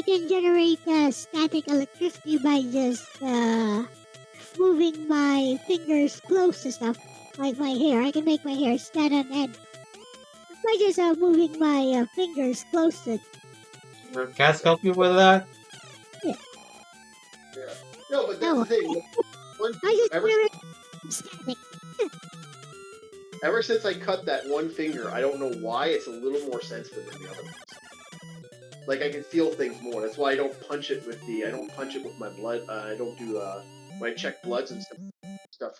can generate static electricity by just moving my fingers close to stuff, like my hair. I can make my hair stand on end by just moving my fingers close to it. Your cats help you with that? Yeah. No, but that's the thing. I just generate static. Ever since I cut that one finger, I don't know why it's a little more sensitive than the other ones. Like I can feel things more. That's why I don't punch it with my blood. I don't do when I check bloods and stuff. The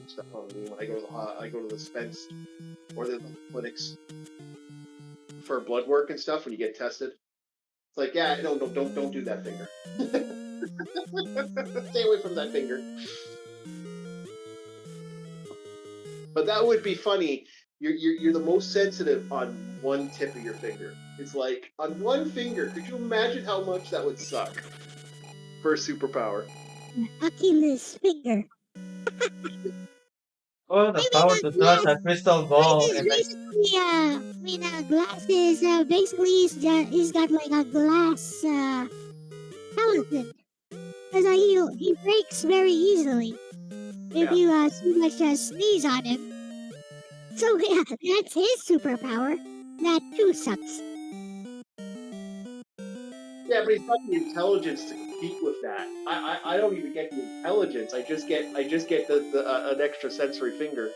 stuff on me when I go to the Spence or the clinics for blood work and stuff when you get tested. It's like, yeah, no, don't do that finger. Stay away from that finger. But that would be funny. You're the most sensitive on one tip of your finger. It's like on one finger. Could you imagine how much that would suck for a superpower? Achilles finger. Oh, the power to touch a crystal ball and like Glass is basically he's got like a glass skeleton. Because he breaks very easily if you so much sneeze on him. So yeah, that's his superpower. That too sucks. Yeah, but he's got the intelligence to compete with that. I don't even get the intelligence. I just get the an extra sensory finger.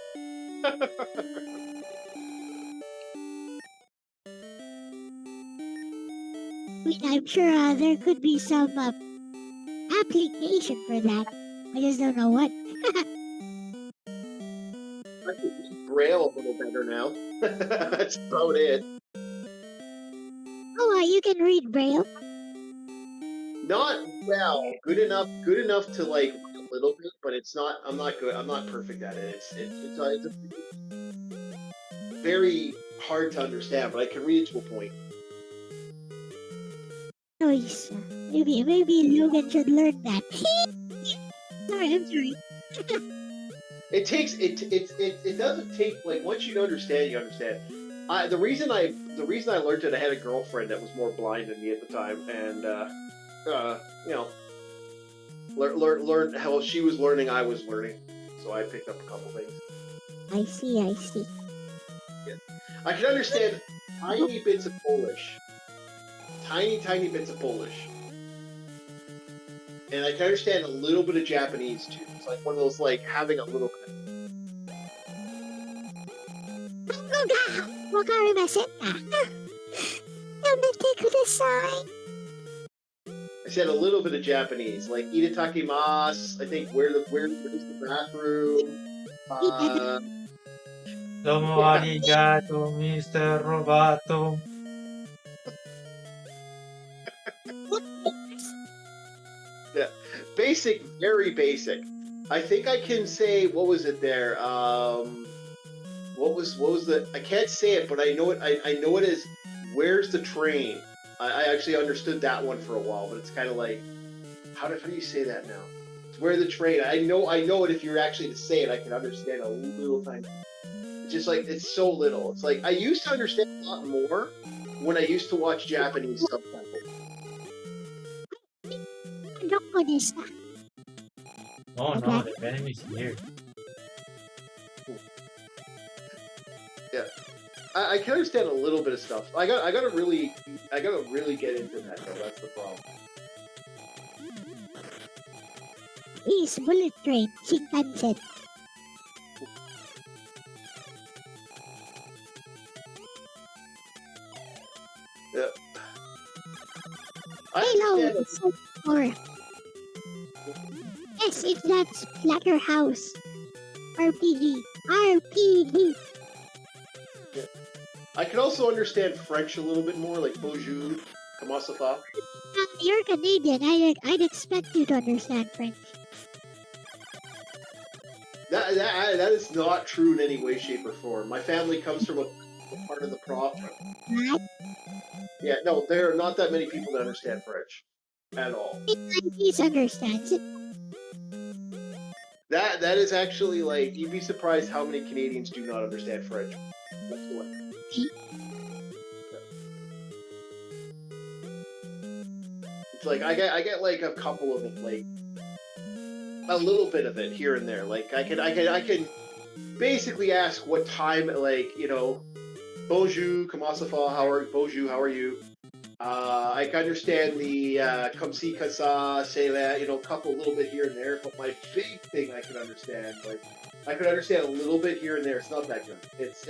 I'm sure there could be some application for that. I just don't know what. I can read Braille a little better now. That's about it. Oh, you can read Braille. Not well, good enough to like read a little bit, but it's not. I'm not good. I'm not perfect at it. It's very hard to understand, but I can read it to a point. Nice. Maybe Logan should learn that. Sorry, I'm sorry. It takes it doesn't take like once you understand, you understand. The reason I learned it, I had a girlfriend that was more blind than me at the time, and you know, learn how she was learning, I was learning, so I picked up a couple things. I see. Yeah. I can understand tiny bits of Polish, tiny bits of Polish, and I can understand a little bit of Japanese too. It's like one of those like having a little bit. わかりませんか。やめてください。I said a little bit of Japanese, like itadakimasu. I think where's the bathroom? Domo arigato, Mr. Roboto. Yeah, basic, very basic. I think I can say what was it there? What was the? I can't say it, but I know it. I know it is. Where's the train? I actually understood that one for a while, but it's kind of like, how do you say that now? It's where the train. I know it. If you're actually to say it, I can understand a little tiny. It's just like it's so little. It's like I used to understand a lot more when I used to watch Japanese subtitles. どこでした Oh no, the enemy's here. Yeah, I can understand a little bit of stuff. I gotta really get into that though. That's the problem. Please, bullet train, Shinkansen. Yeah. I Hello, understand. it's so far. Yes, it's that Splatter house. RPG. I can also understand French a little bit more, like bonjour, comment ça va? You're Canadian. I'd expect you to understand French. That is not true in any way, shape, or form. My family comes from a part of the province. What? Yeah, no, there are not that many people that understand French at all. Chinese understands it. That is actually like you'd be surprised how many Canadians do not understand French. That's what. It's like I get like a couple of it, like a little bit of it here and there. Like I can basically ask what time, like bonjour, comment ça va, bonjour, how are you? I can understand the comme si, comme ça, say that, a couple little bit here and there. But my big thing I can understand, like I can understand a little bit here and there. It's not that good. It's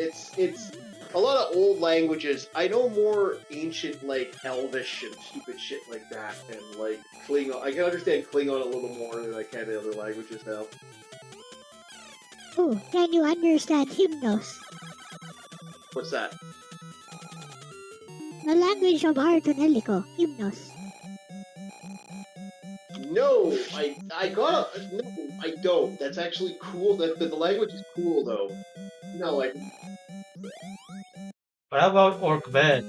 a lot of old languages. I know more ancient, like Elvish and stupid shit like that, and like Klingon. I can understand Klingon a little more than I can the other languages now. Oh, can you understand hymnos? What's that? The language of Artonelico, hymnos. No, I don't. That's actually cool. That the language is cool though. No, What about orc bed?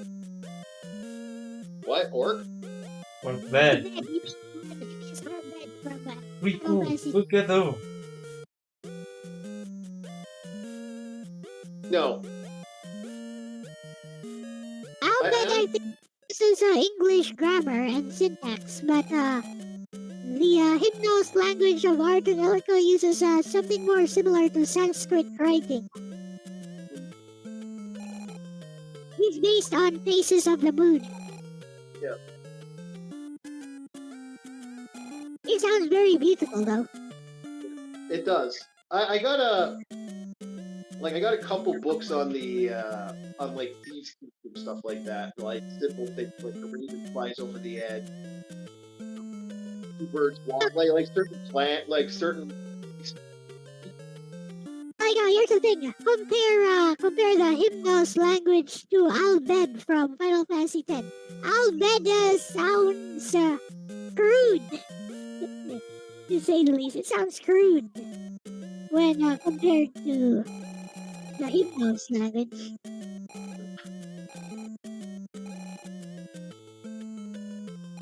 what orc? Orc bed. Riku, look at them. No. I'll bet I think this is English grammar and syntax, but the hymnos language of Artonelico uses something more similar to Sanskrit writing. It's based on phases of the moon. Yeah. It sounds very beautiful, though. It does. I got a couple books on the on like thieves' Coops and stuff like that, like simple things like the raven flies over the edge, two birds walk, like certain plant, like certain. here's the thing. Compare the hymnos language to Albed from Final Fantasy X. Albed sounds crude, to say the least. It sounds crude when compared to the hymnos language.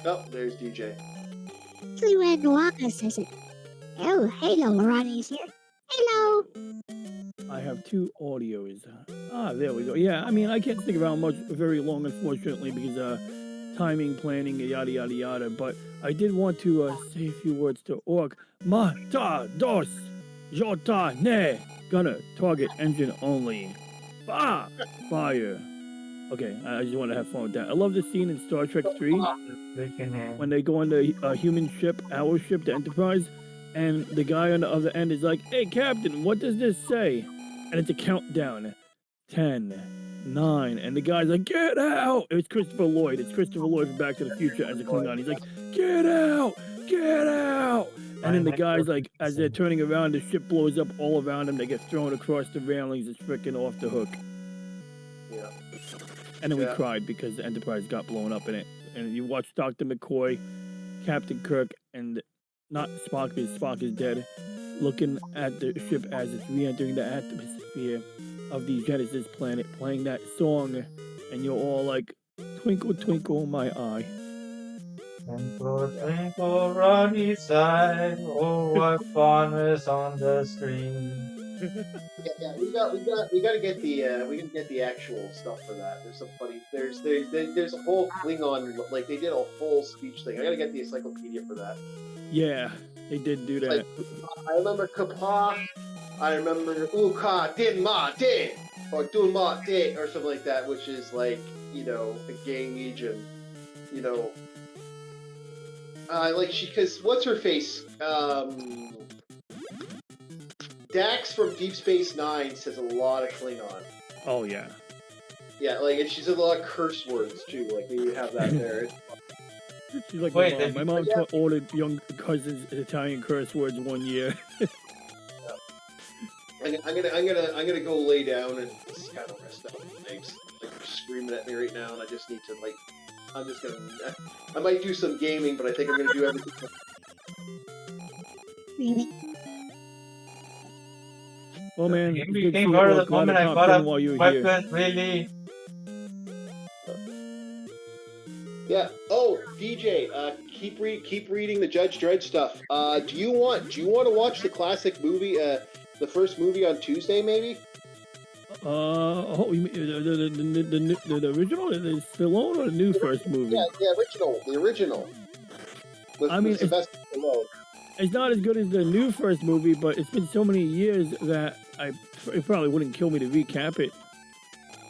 Oh, there's DJ. Especially when Waka says it. Oh, hello, Ronnie's here. Hello. I have 2 audios. There we go. Yeah, I mean, I can't stick around very long, unfortunately, because timing, planning, yada, yada, yada. But I did want to say a few words to Orc. Mata dos jota ne. Gonna target engine only. Fire. Okay, I just want to have fun with that. I love the scene in Star Trek 3 when they go on the human ship, our ship, the Enterprise, and the guy on the other end is like, "Hey, Captain, what does this say?" And it's a countdown. 10, 9, and the guy's like, "Get out!" It's Christopher Lloyd. It's Christopher Lloyd from Back to the Future as a Klingon. He's like, "Get out! Get out!" And then the guys, like, as they're turning around, the ship blows up all around them. They get thrown across the railings. It's freaking off the hook. Yeah. And then we cried because the Enterprise got blown up in it. And you watch Dr. McCoy, Captain Kirk, and not Spock because Spock is dead, looking at the ship as it's re-entering the atmosphere of the Genesis planet, playing that song, and you're all like, "Twinkle, twinkle, my eye." Twinkle, twinkle, Ronnie sighed. Oh, what fondness on the screen. Yeah, we gotta get the actual stuff for that. There's some funny. There's a whole Klingon, like they did a whole speech thing. I gotta get the encyclopedia for that. Yeah, they did do that. Like, I remember Kapa. I remember Uka Din Ma Din or Dun Ma Din or something like that, which is like, you know, a gay legion. You know, because what's her face? Dax from Deep Space Nine says a lot of Klingon. Oh, yeah. Yeah, like, and she says a lot of curse words, too. Like, you have that there. She's like, Wait, my mom taught all the young cousins Italian curse words one year. I'm gonna go lay down and just kind of rest out. Thanks. Like, you're screaming at me right now, and I just need to, like, I might do some gaming, but I think I'm gonna do everything. Really? Well, man, You it's good to became see part you of the all moment I popped brought in up while you were here. weapon, really. Yeah. Oh, DJ, keep reading the Judge Dredd stuff. Do you want to watch the classic movie, the first movie on Tuesday, maybe? You mean the original, the Stallone, or the new first movie? Yeah, the original. I mean, with Sylvester Stallone. It's not as good as the new first movie, but it's been so many years that it probably wouldn't kill me to recap it.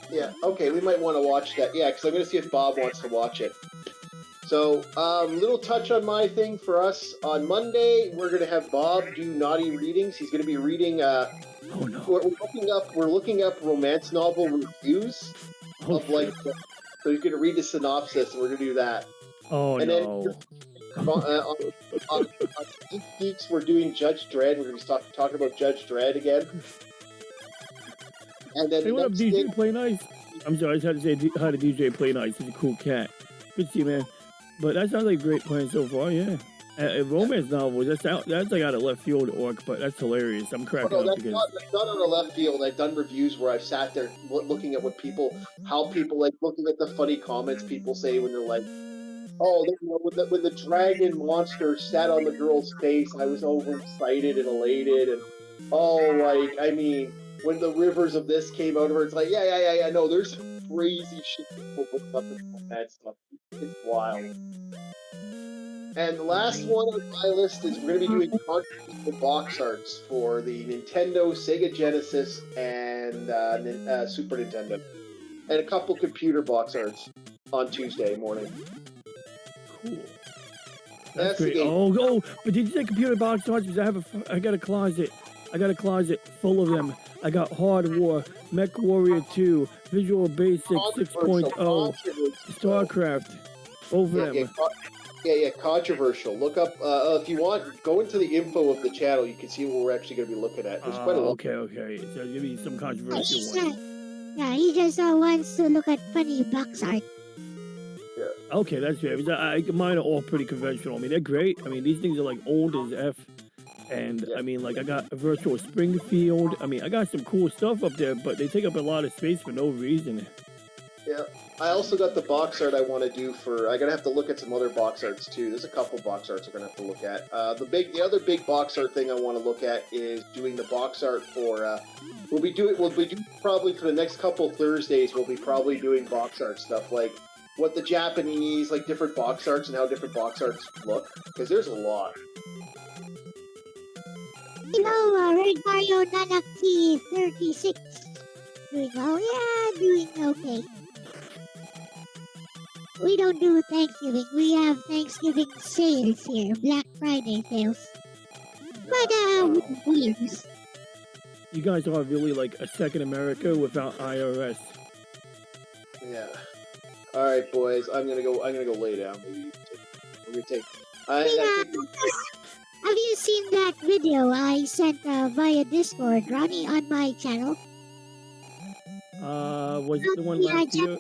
Yeah, okay, we might want to watch that. Yeah, because I'm going to see if Bob wants to watch it. So, little touch on my thing for us. On Monday, we're going to have Bob do naughty readings. He's going to be reading, Oh, no. we're looking up romance novel reviews of, like, so he's going to read the synopsis, and we're going to do that. Oh, and no. Then, on Geeks, we're doing Judge Dredd. We're going to be talking about Judge Dredd again. And then Hey, what up, DJ Play Nice? I'm sorry, I just had to say hi to DJ Play Nice. He's a cool cat. Good to see you, man. But that sounds like a great plan so far, yeah. A romance novel, that's like out of left field, Orc, but that's hilarious. I'm cracking up because... That's not out of left field. I've done reviews where I've sat there looking at how people, like, looking at the funny comments people say when they're like, oh, when the dragon monster sat on the girl's face, I was overexcited and elated, and when the rivers of this came out of her, it's like, yeah, no, there's crazy shit people put up in that stuff. It's wild. And the last one on my list is we're going to be doing controversial box arts for the Nintendo, Sega Genesis, and Super Nintendo. And a couple computer box arts on Tuesday morning. Cool. That's great. Oh, but did you say computer box arts? Because I got a closet. I got a closet full of them. I got Hard War, Mech Warrior 2, Visual Basic 6.0, StarCraft, over them. Yeah, controversial. Look up, if you want, go into the info of the channel. You can see what we're actually going to be looking at. There's quite a lot. Okay. So give me some controversial ones. Yeah, he just wants to look at funny box art. Yeah. Okay, that's fair. Mine are all pretty conventional. I mean, they're great. I mean, these things are like old as F. And I mean, like, I got a virtual Springfield. I mean, I got some cool stuff up there, but they take up a lot of space for no reason. Yeah. I also got the box art I want to do for. I'm gonna have to look at some other box arts too. There's a couple box arts I'm gonna have to look at. The other big box art thing I want to look at is doing the box art for. We'll be doing probably for the next couple Thursdays. We'll be probably doing box art stuff like what the Japanese like different box arts and how different box arts look because there's a lot. Hello, Red Mario Nanaki 36. Doing well? Yeah, doing okay. We don't do Thanksgiving. We have Thanksgiving sales here, Black Friday sales. But, weird. You guys are really like a second America without IRS. Yeah. All right, boys. I'm gonna go lay down. Maybe we're gonna take. Have you seen that video I sent via Discord, Ronnie, on my channel? Was it the one last year?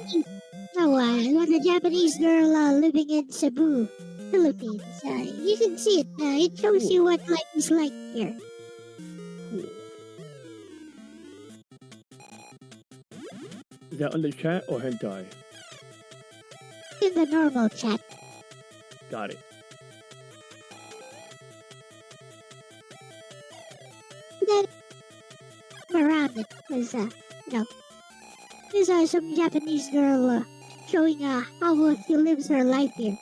No, it was a Japanese girl living in Cebu, Philippines. You can see it. It shows you what life is like here. Cool. Is that under chat or hentai? In the normal chat. Got it. Then around it because there's some Japanese girl showing how she lives her life here.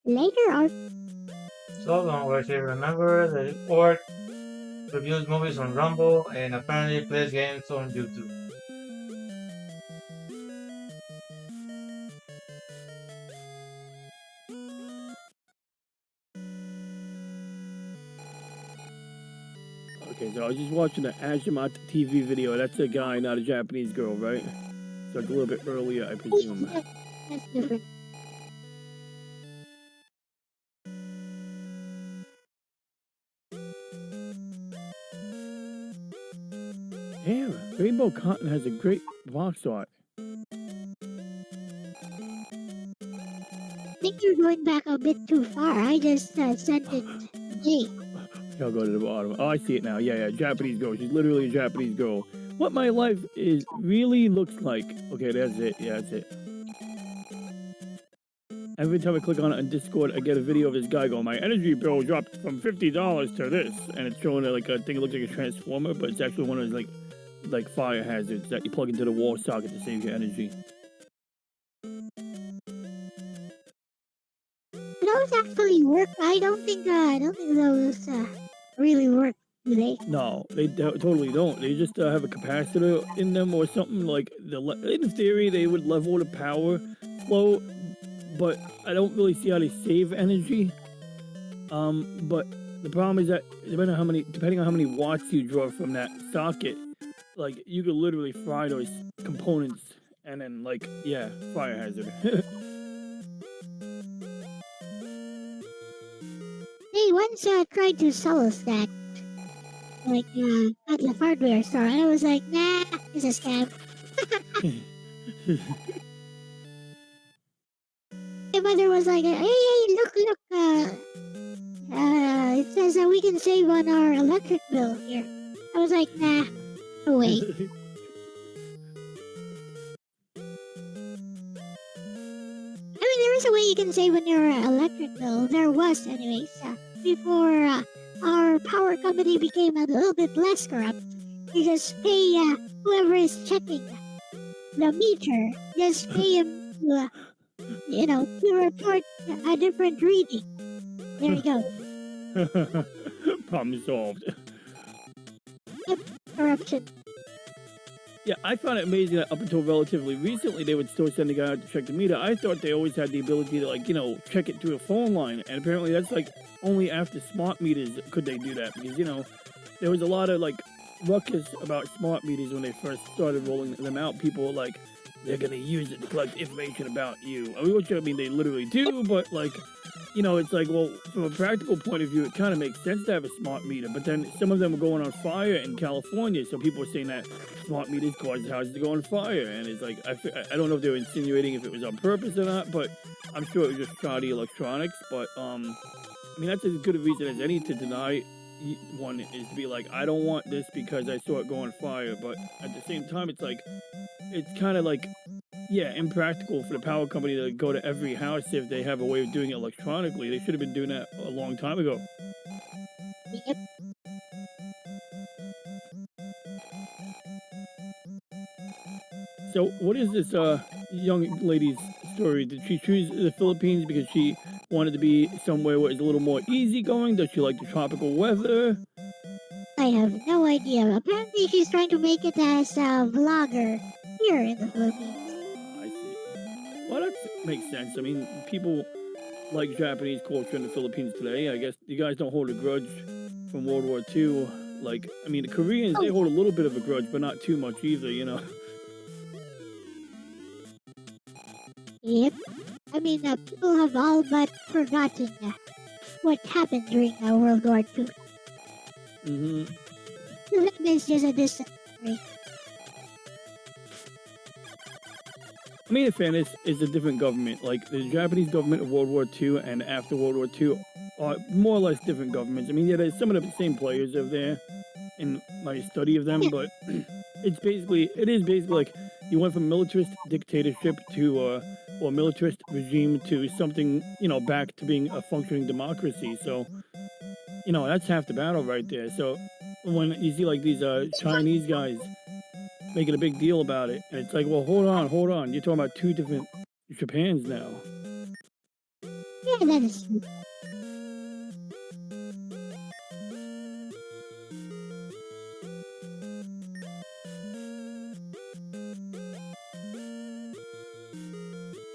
Later, Art. So long, Worship. Remember the Orc reviews movies on Rumble and apparently plays games on YouTube. Okay, so I was just watching the Ajamat TV video. That's a guy, not a Japanese girl, right? So it's a little bit earlier, I presume. That's different. Damn, Rainbow Cotton has a great box art. I think you're going back a bit too far. I just sent it today. I'll go to the bottom. Oh, I see it now. Yeah, Japanese girl. She's literally a Japanese girl. What my life is really looks like. Okay, that's it. Yeah, that's it. Every time I click on it on Discord, I get a video of this guy going, my energy bill dropped from $50 to this. And it's showing like a thing that looks like a transformer, but it's actually one of those like fire hazards that you plug into the wall socket to save your energy. Those actually work. I don't think those really work, do they? No, they totally don't. They just have a capacitor in them or something. Like in theory, they would level the power flow, but I don't really see how they save energy. But the problem is that depending on how many watts you draw from that socket, like you could literally fry those components, and then fire hazard. They once tried to sell us that, at the hardware store. I was like, nah, it's a scam. My mother was like, hey, look, it says that we can save on our electric bill here. I was like, nah, no way. I mean, there is a way you can save on your electric bill. There was, anyways. Before our power company became a little bit less corrupt, you just pay whoever is checking the meter, just pay him to report a different reading. There you go. Problem solved. Yep, corruption. Yeah, I found it amazing that up until relatively recently, they would still send a guy out to check the meter. I thought they always had the ability to, like, you know, check it through a phone line. And apparently that's, like, only after smart meters could they do that. Because, you know, there was a lot of, like, ruckus about smart meters when they first started rolling them out. People were like, they're going to use it to collect information about you. Which, I mean, they literally do, but, like, you know, it's like, well, from a practical point of view, it kind of makes sense to have a smart meter. But then some of them were going on fire in California, so people were saying that smart meters cause houses to go on fire. And it's like, I don't know if they were insinuating if it was on purpose or not, but I'm sure it was just shoddy electronics. But, I mean, that's as good a reason as any to deny one is to be like, I don't want this because I saw it go on fire. But at the same time, it's like, it's kind of like, yeah, impractical for the power company to go to every house if they have a way of doing it electronically. They should have been doing that a long time ago. Yep. So, what is this young lady's story? Did she choose the Philippines because she wanted to be somewhere where it's a little more easygoing? Does she like the tropical weather? I have no idea. Apparently, she's trying to make it as a vlogger here in the Philippines. I see. Well, that makes sense. I mean, people like Japanese culture in the Philippines today. I guess you guys don't hold a grudge from World War II. Like, I mean, the Koreans, they hold a little bit of a grudge, but not too much either, you know? Yep. I mean, people have all but forgotten what happened during World War II. Mm-hmm. It's just a distant memory. I mean, in fairness, it's a different government. Like, the Japanese government of World War II and after World War II are more or less different governments. I mean, yeah, there's some of the same players over there in my study of them, but it is basically like you went from militarist dictatorship to, or militarist regime to something, you know, back to being a functioning democracy. So, you know, that's half the battle right there. So when you see like these Chinese guys making a big deal about it, and it's like, well, hold on. You're talking about two different Japans now. Yeah, that is true.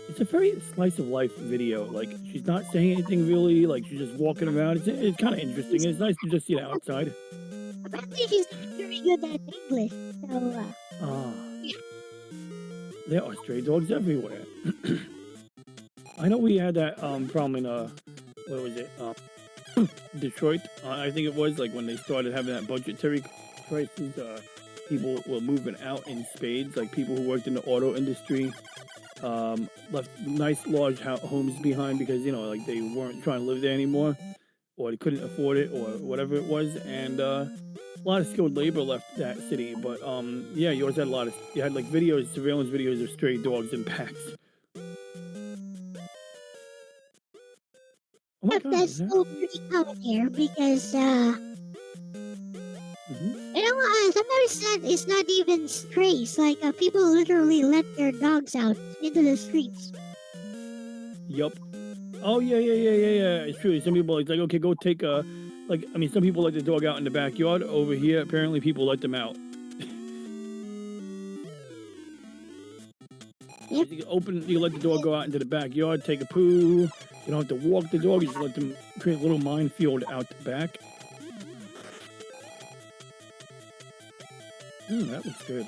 It's a very slice of life video. Like, she's not saying anything really. Like, she's just walking around. It's kind of interesting. It's nice to just see the outside. Apparently, she's very good at English. So, there are stray dogs everywhere. I know we had that problem in what was it? Detroit. I think it was like when they started having that budgetary crisis. People were moving out in spades. Like people who worked in the auto industry left nice large homes behind because you know like they weren't trying to live there anymore, or they couldn't afford it, or whatever it was, and a lot of skilled labor left that city. But yeah, you always had you had like surveillance videos of stray dogs in packs. Oh my God, that's so pretty common here because, you know, sometimes it's not even strays. Like, people literally let their dogs out into the streets. Yup. Oh, yeah. It's true. Some people like, okay, go take some people let the dog out in the backyard. Over here, apparently people let them out. Yep. You let the dog go out into the backyard, take a poo. You don't have to walk the dog. You just let them create a little minefield out the back. That looks good.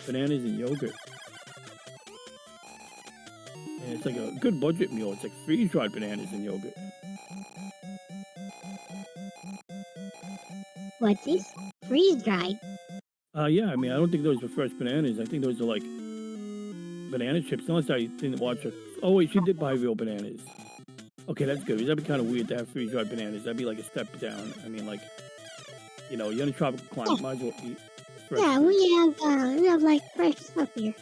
Bananas and yogurt. And it's like a good budget meal. It's like freeze-dried bananas and yogurt. What's this? Freeze-dried? Yeah, I mean, I don't think those were fresh bananas. I think those are like banana chips, unless I didn't watch it. Oh, wait, she did buy real bananas. Okay, that's good. That'd be kind of weird to have freeze-dried bananas. That'd be like a step down. I mean, like, you know, you're in a tropical climate. Might as well eat fresh. Yeah, we have like fresh stuff here.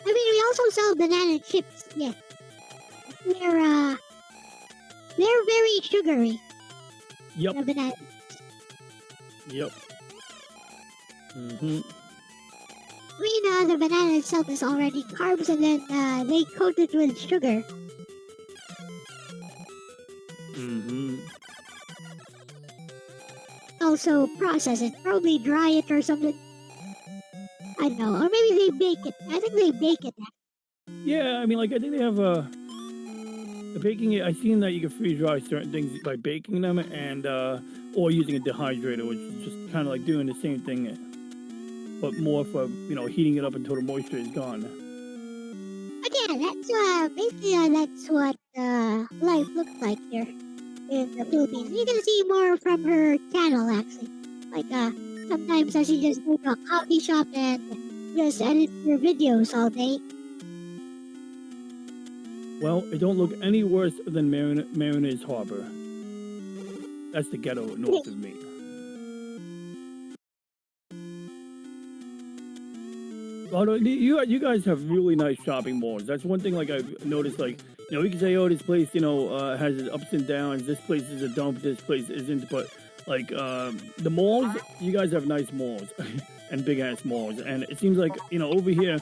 I mean, we also sell banana chips. Yeah, they're very sugary. Yep. The banana. Yep. I mean, the banana itself is already carbs, and then they coat it with sugar. Also process it, probably dry it or something. I don't know, or maybe they bake it. I think they bake it. Yeah, I mean, like I think they have the baking it. I've seen that you can freeze dry certain things by baking them and or using a dehydrator, which is just kind of like doing the same thing, but more for heating it up until the moisture is gone. But yeah, that's basically that's what life looks like here in the Philippines. You can see more from her channel actually. Like sometimes she just go to a coffee shop and just edit her videos all day. Well, it don't look any worse than Mariners Harbor. That's the ghetto north of me. Although you guys have really nice shopping malls. That's one thing. Like I've noticed. Like we can say, oh, this place has its ups and downs. This place is a dump. This place isn't. But like the malls, you guys have nice malls and big ass malls. And it seems like over here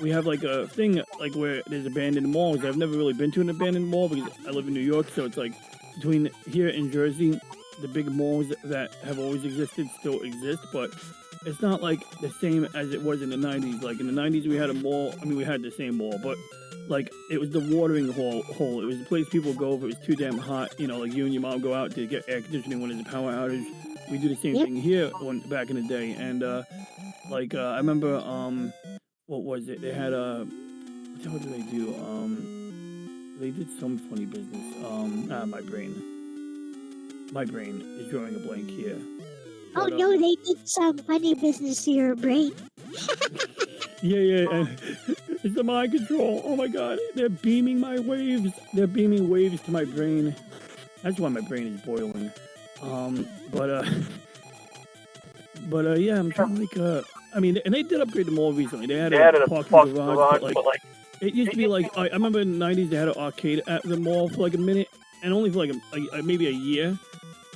we have like a thing like where there's abandoned malls. I've never really been to an abandoned mall because I live in New York. So it's like between here and Jersey, the big malls that have always existed still exist, but it's not like the same as it was in the 90s. Like in the 90s, we had a mall. I mean, we had the same mall, but like it was the watering hole. It was the place people go if it was too damn hot. Like you and your mom go out to get air conditioning when there's a power outage. We do the same thing here back in the day. And I remember, what was it? They had what the hell did they do? They did some funny business. My brain is drawing a blank here. Oh no, they did some funny business to your brain. Yeah. It's the mind control. Oh my god. They're beaming my waves. They're beaming waves to my brain. That's why my brain is boiling. Yeah, I'm trying to I mean, and they did upgrade the mall recently. They had a parking garage, but like it used to be like I remember in the 90s they had an arcade at the mall for like a minute and only for like maybe a year.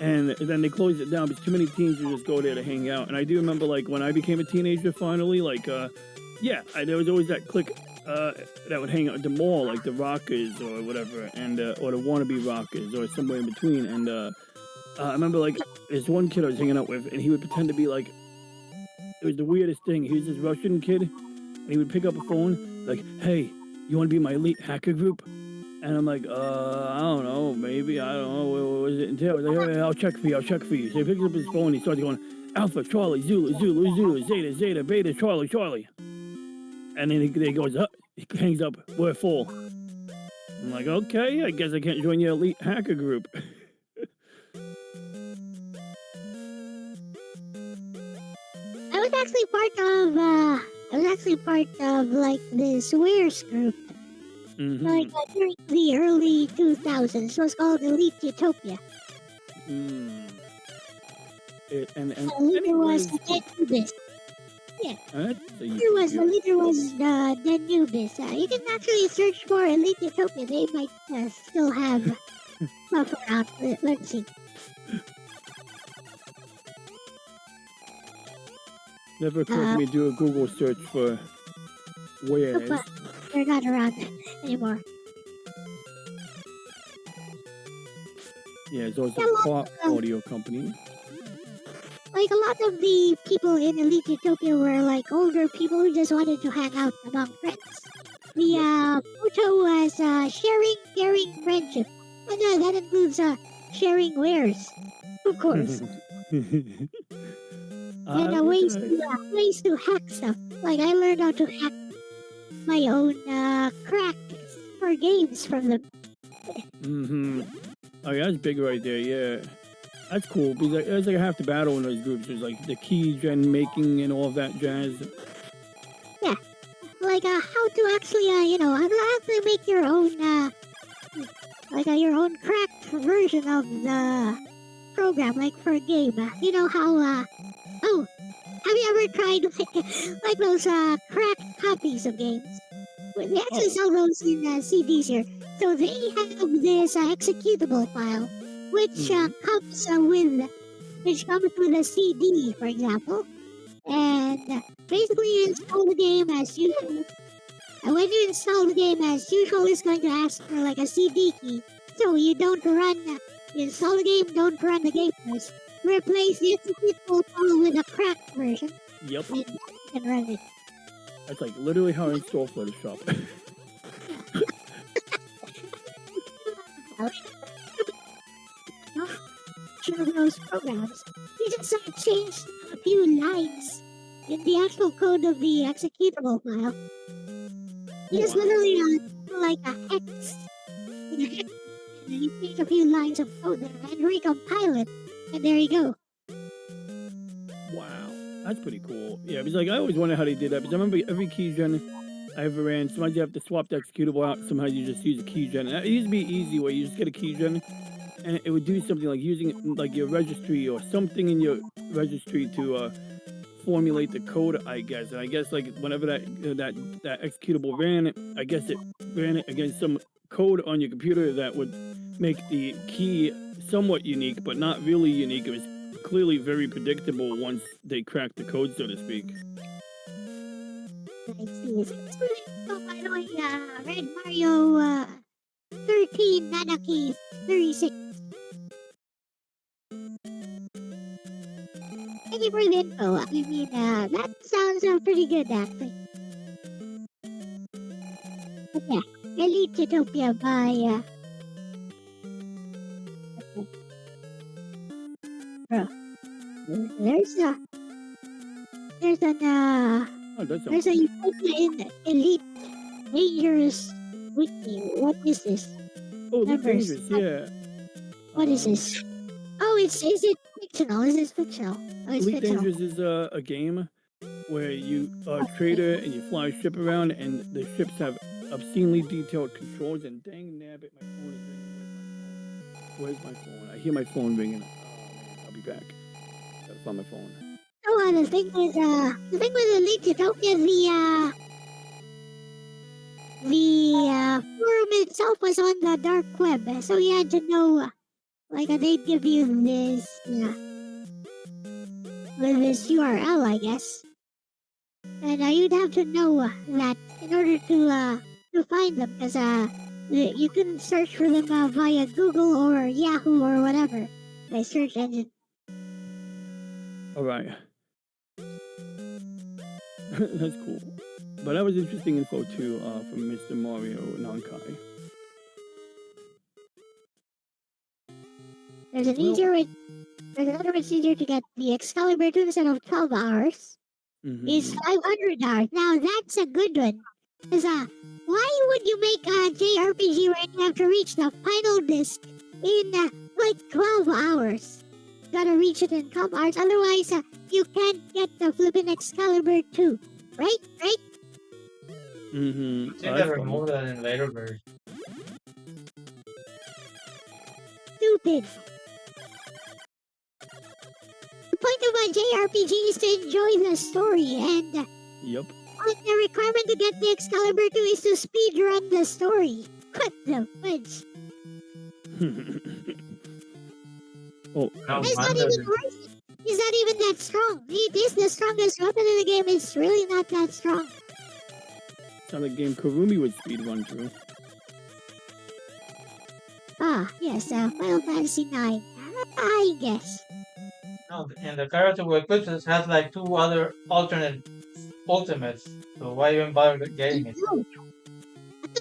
And then they closed it down because too many teens would just go there to hang out. And I do remember, like, when I became a teenager finally, like, there was always that clique that would hang out at the mall, like the Rockers or whatever, and or the wannabe Rockers or somewhere in between. And I remember, like, this one kid I was hanging out with, and he would pretend to be, like, it was the weirdest thing. He was this Russian kid, and he would pick up a phone, like, hey, you want to be my elite hacker group? And I'm like, I don't know, maybe, I don't know, what does it entail? Like, hey, I'll check for you. So he picks up his phone, he starts going, Alpha, Charlie, Zulu, Zeta, Beta, Charlie. And then he goes up, he hangs up, we're full. I'm like, okay, I guess I can't join your elite hacker group. I was actually part of like this Weir's group. Mm-hmm. Like during the early 2000s. It was called Elite Utopia. And the leader was Denubis. Yeah. The leader was Denubis. You can actually search for Elite Utopia. They might still have stuff around. Let's see. Never occurred to me to do a Google search for Weir's. They're not around anymore. Yeah, it's also a Clark audio company. Like a lot of the people in Elite Utopia were like older people who just wanted to hang out among friends. The motto was sharing, caring, friendship. And that includes sharing wares, of course. And ways to hack stuff. Like I learned how to hack my own crack for games from them. Mm-hmm. Oh yeah, that's big right there, yeah. That's cool, because there's like half the battle in those groups. There's like the key gen making and all of that jazz. Yeah. Like how to actually, how to actually make your own, your own cracked version of the program, like for a game. You know how, have you ever tried like those cracked copies of games? They actually sell those in CDs here. So they have this executable file, which comes with a CD, for example, and basically you install the game as usual. And when you install the game as usual, it's going to ask for like a CD key. So you install the game, don't run the game first. Replace the executable file with a cracked version. Yep. And can run it. That's like literally how I install Photoshop. Those programs. You just changed a few lines in the actual code of the executable file. You just literally like a hex. And then you change a few lines of code there and recompile it. And there you go. Wow, that's pretty cool. Yeah, because like I always wondered how they did that. Because I remember every keygen I ever ran, sometimes you have to swap the executable out. Somehow you just use a keygen. And it used to be easy where you just get a keygen, and it would do something like using like your registry or something in your registry to formulate the code, I guess. And I guess like whenever that executable ran, I guess it ran it against some code on your computer that would make the key somewhat unique, but not really unique. It was clearly very predictable once they cracked the code, so to speak. I see. It's really cool, by the way, Red Mario 13 Nanaki 36. Thank you for the info. I mean, that sounds pretty good, actually. But yeah, Elite Utopia by, bro. There's an, Oh, that there's sounds a Utopia in Elite Dangerous Wiki. What is this? Oh, Elite Numbers. Dangerous, yeah. What is this? Oh, is it fictional? Is this fictional? Oh, it's Elite fictional. Dangerous is a game where you are a trader and you fly a ship around, and the ships have obscenely detailed controls. And dang nabbit, my phone is ringing. Where's my phone? I hear my phone ringing. Oh man, I'll be back. Gotta find my phone. Oh, the thing with Elite Utopia, the forum itself was on the dark web, so you had to know, like, they'd give you this URL, I guess, and you'd have to know that in order to find them, because you couldn't search for them via Google or Yahoo or whatever, the search engine. All right. That's cool. But that was interesting info too from Mr. Mario Nankai. There's another way it's easier to get the Excalibur 2 instead of 12 hours. Is 500 hours. Now that's a good one. Because why would you make a JRPG where you have to reach the final disc in like 12 hours? Gotta reach it in 12 hours, otherwise you can't get the flippin' Excalibur 2. Right? I think they removed that in later versions. Stupid. The point of a JRPG is to enjoy the story, and Yep. the requirement to get the Excalibur 2 is to speedrun the story. What the fudge? Oh, No It's not wonder. even worth it. It's not even that strong. It is the strongest weapon in the game. It's really not that strong. it's not a game Karumi would speedrun through. Ah, yes, Final Fantasy 9. I guess. No, and the character with Eclipses has like 2 other alternate ultimates. So why even bother getting it?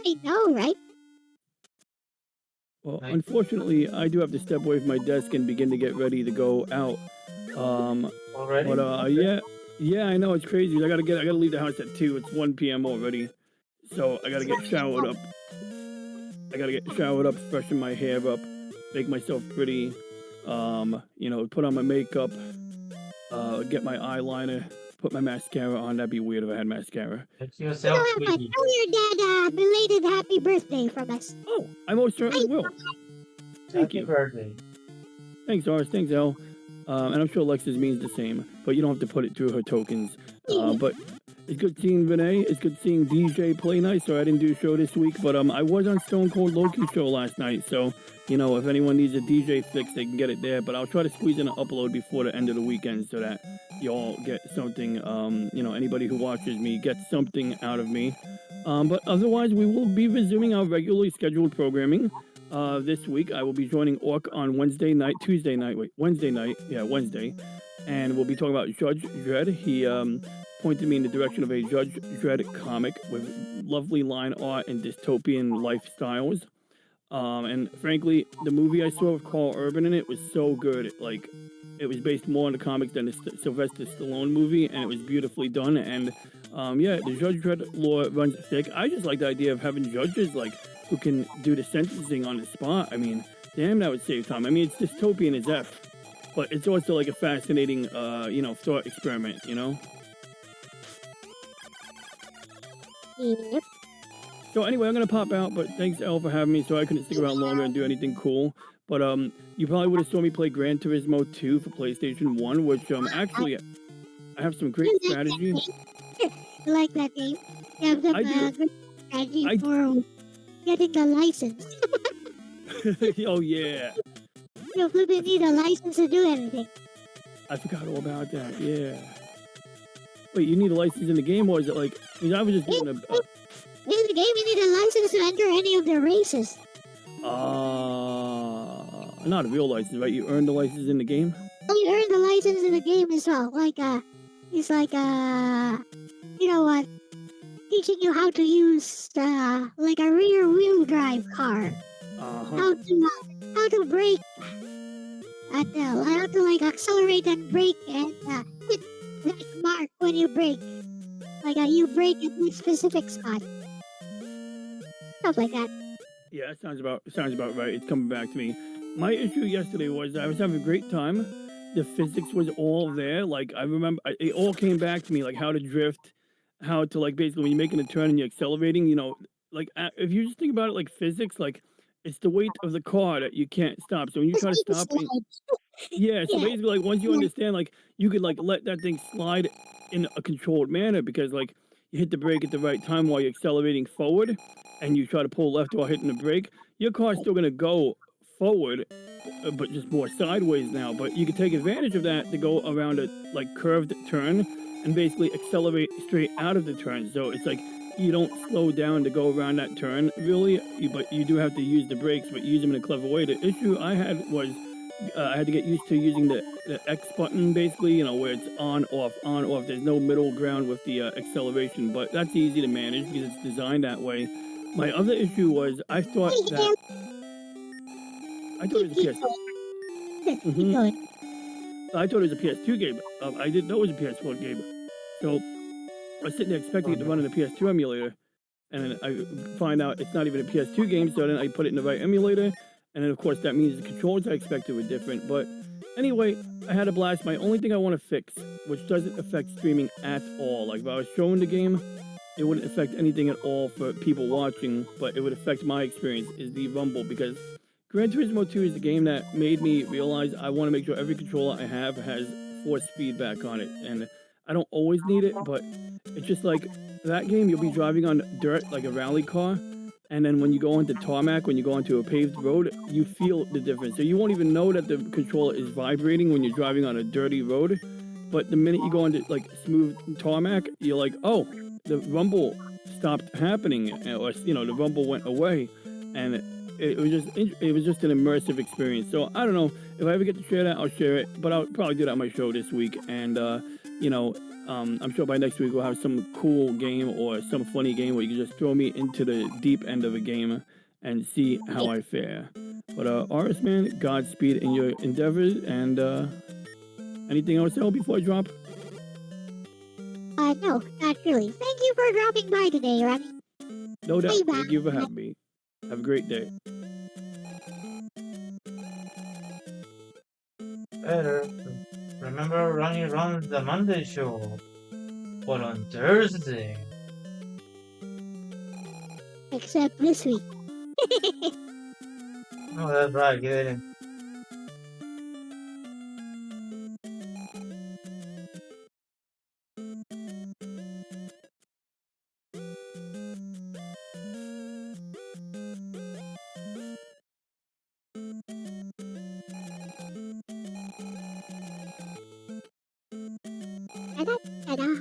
I know, right? Well, Like- unfortunately, I do have to step away from my desk and begin to get ready to go out. Already? But yeah, I know it's crazy. I gotta leave the house at 2. It's 1 p.m. already, so I gotta get showered up. Freshen my hair up, make myself pretty. Put on my makeup, get my eyeliner, put my mascara on. That'd be weird if I had mascara. It's You yourself, know, tell sweetie. your dad belated happy birthday from us. Oh, I most certainly will. Thank Happy you. birthday. Thanks, Doris. Thanks, Elle. And I'm sure Alexis means the same, but you don't have to put it through her tokens. But it's good seeing Vinay. It's good seeing DJ Play Nice. So I didn't do a show this week, but I was on Stone Cold Loki show last night. So, if anyone needs a DJ fix, they can get it there. But I'll try to squeeze in an upload before the end of the weekend so that y'all get something, anybody who watches me gets something out of me. But otherwise, we will be resuming our regularly scheduled programming. This week, I will be joining Orc on Wednesday. And we'll be talking about Judge Dredd. He pointed me in the direction of a Judge Dredd comic with lovely line art and dystopian lifestyles. And frankly, the movie I saw with Carl Urban in it was so good. Like, it was based more on the comics than the Sylvester Stallone movie, and it was beautifully done. And yeah, the Judge Dredd lore runs thick. I just like the idea of having judges like who can do the sentencing on the spot. I mean, damn, that would save time. I mean, it's dystopian as F, but it's also like a fascinating, thought experiment. Yep. So anyway, I'm gonna pop out, but thanks Elle for having me. So I couldn't stick around longer and do anything cool. But you probably would have saw me play Gran Turismo 2 for PlayStation 1, which actually I have some great strategy. You like that game? You have some I do. good strategy for getting the license. Oh yeah, You flipping need a license to do anything. I forgot all about that. Yeah. Wait, you need a license in the game, or is it like? Because I was just doing a. In the game, you need a license to enter any of the races. Not a real license, right? You earn the license in the game. Oh, you earn the license in the game as well. It's like teaching you how to use like a rear wheel drive car. How to brake, and how to like accelerate and brake and hit that mark when you brake. Like you brake at this specific spot. Stuff like that. Yeah, it sounds about right. It's coming back to me. My issue yesterday was I was having a great time. The physics was all there. Like I remember, it all came back to me. Like how to drift, how to like basically when you're making a turn and you're accelerating. Like if you just think about it like physics, like it's the weight of the car that you can't stop. So when you try to stop, so basically like once you understand, like you could like let that thing slide in a controlled manner because like you hit the brake at the right time while you're accelerating forward, and you try to pull left while hitting the brake. Your car's still gonna go forward, but just more sideways now. But you can take advantage of that to go around a like curved turn and basically accelerate straight out of the turn. So it's like you don't slow down to go around that turn really, but you do have to use the brakes, but use them in a clever way. The issue I had was I had to get used to using the X button basically, where it's on, off, on, off. There's no middle ground with the acceleration, but that's easy to manage because it's designed that way. My other issue was I thought it was a PS. I thought it was a PS2 game. I didn't know it was a PS4 game. So I was sitting there expecting it to run in a PS2 emulator, and then I find out it's not even a PS2 game. So then I put it in the right emulator, and then of course that means the controls I expected were different. But anyway, I had a blast. My only thing I want to fix, which doesn't affect streaming at all, like if I was showing the game, it wouldn't affect anything at all for people watching, but it would affect my experience, is the rumble, because Gran Turismo 2 is the game that made me realize I want to make sure every controller I have has force feedback on it. And I don't always need it, but it's just like that game, you'll be driving on dirt like a rally car, and then when you go onto tarmac, when you go onto a paved road, you feel the difference. So you won't even know that the controller is vibrating when you're driving on a dirty road, but the minute you go into like smooth tarmac, you're like, oh, the rumble stopped happening, or the rumble went away, and it was just an immersive experience. So I don't know if I ever get to share that, I'll share it, but I'll probably do that on my show this week. And I'm sure by next week we'll have some cool game or some funny game where you can just throw me into the deep end of a game and see how I fare. But Aris, man, Godspeed in your endeavors. And anything else, Elle, before I drop? No, not really. Thank you for dropping by today, Remy. No doubt. Thank you for having me. Have a great day. Better. Remember Ronnie runs the Monday show, but on Thursday. Except this week. Oh, that's right. Give it in. Ta-da!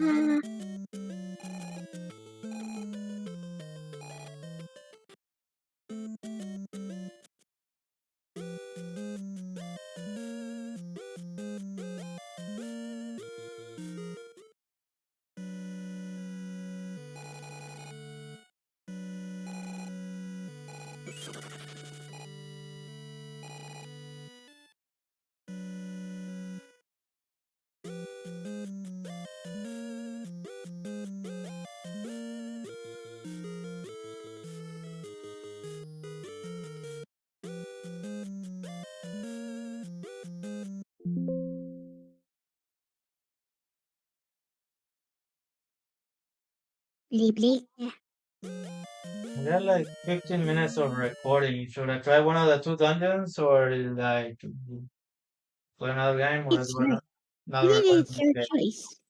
Bleep bleep. Yeah. We got like 15 minutes of recording. Should I try one of the two dungeons or like play another game or It's do your, another I mean, it's recording? your Okay. choice.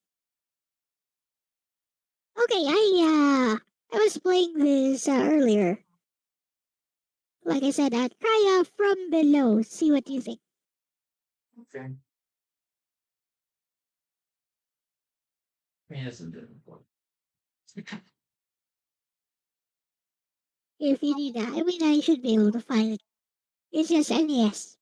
Okay, I was playing this earlier. Like I said, try from below. See what you think. Okay. Yes, it did. If you need that, I mean, I should be able to find it. It's just NES.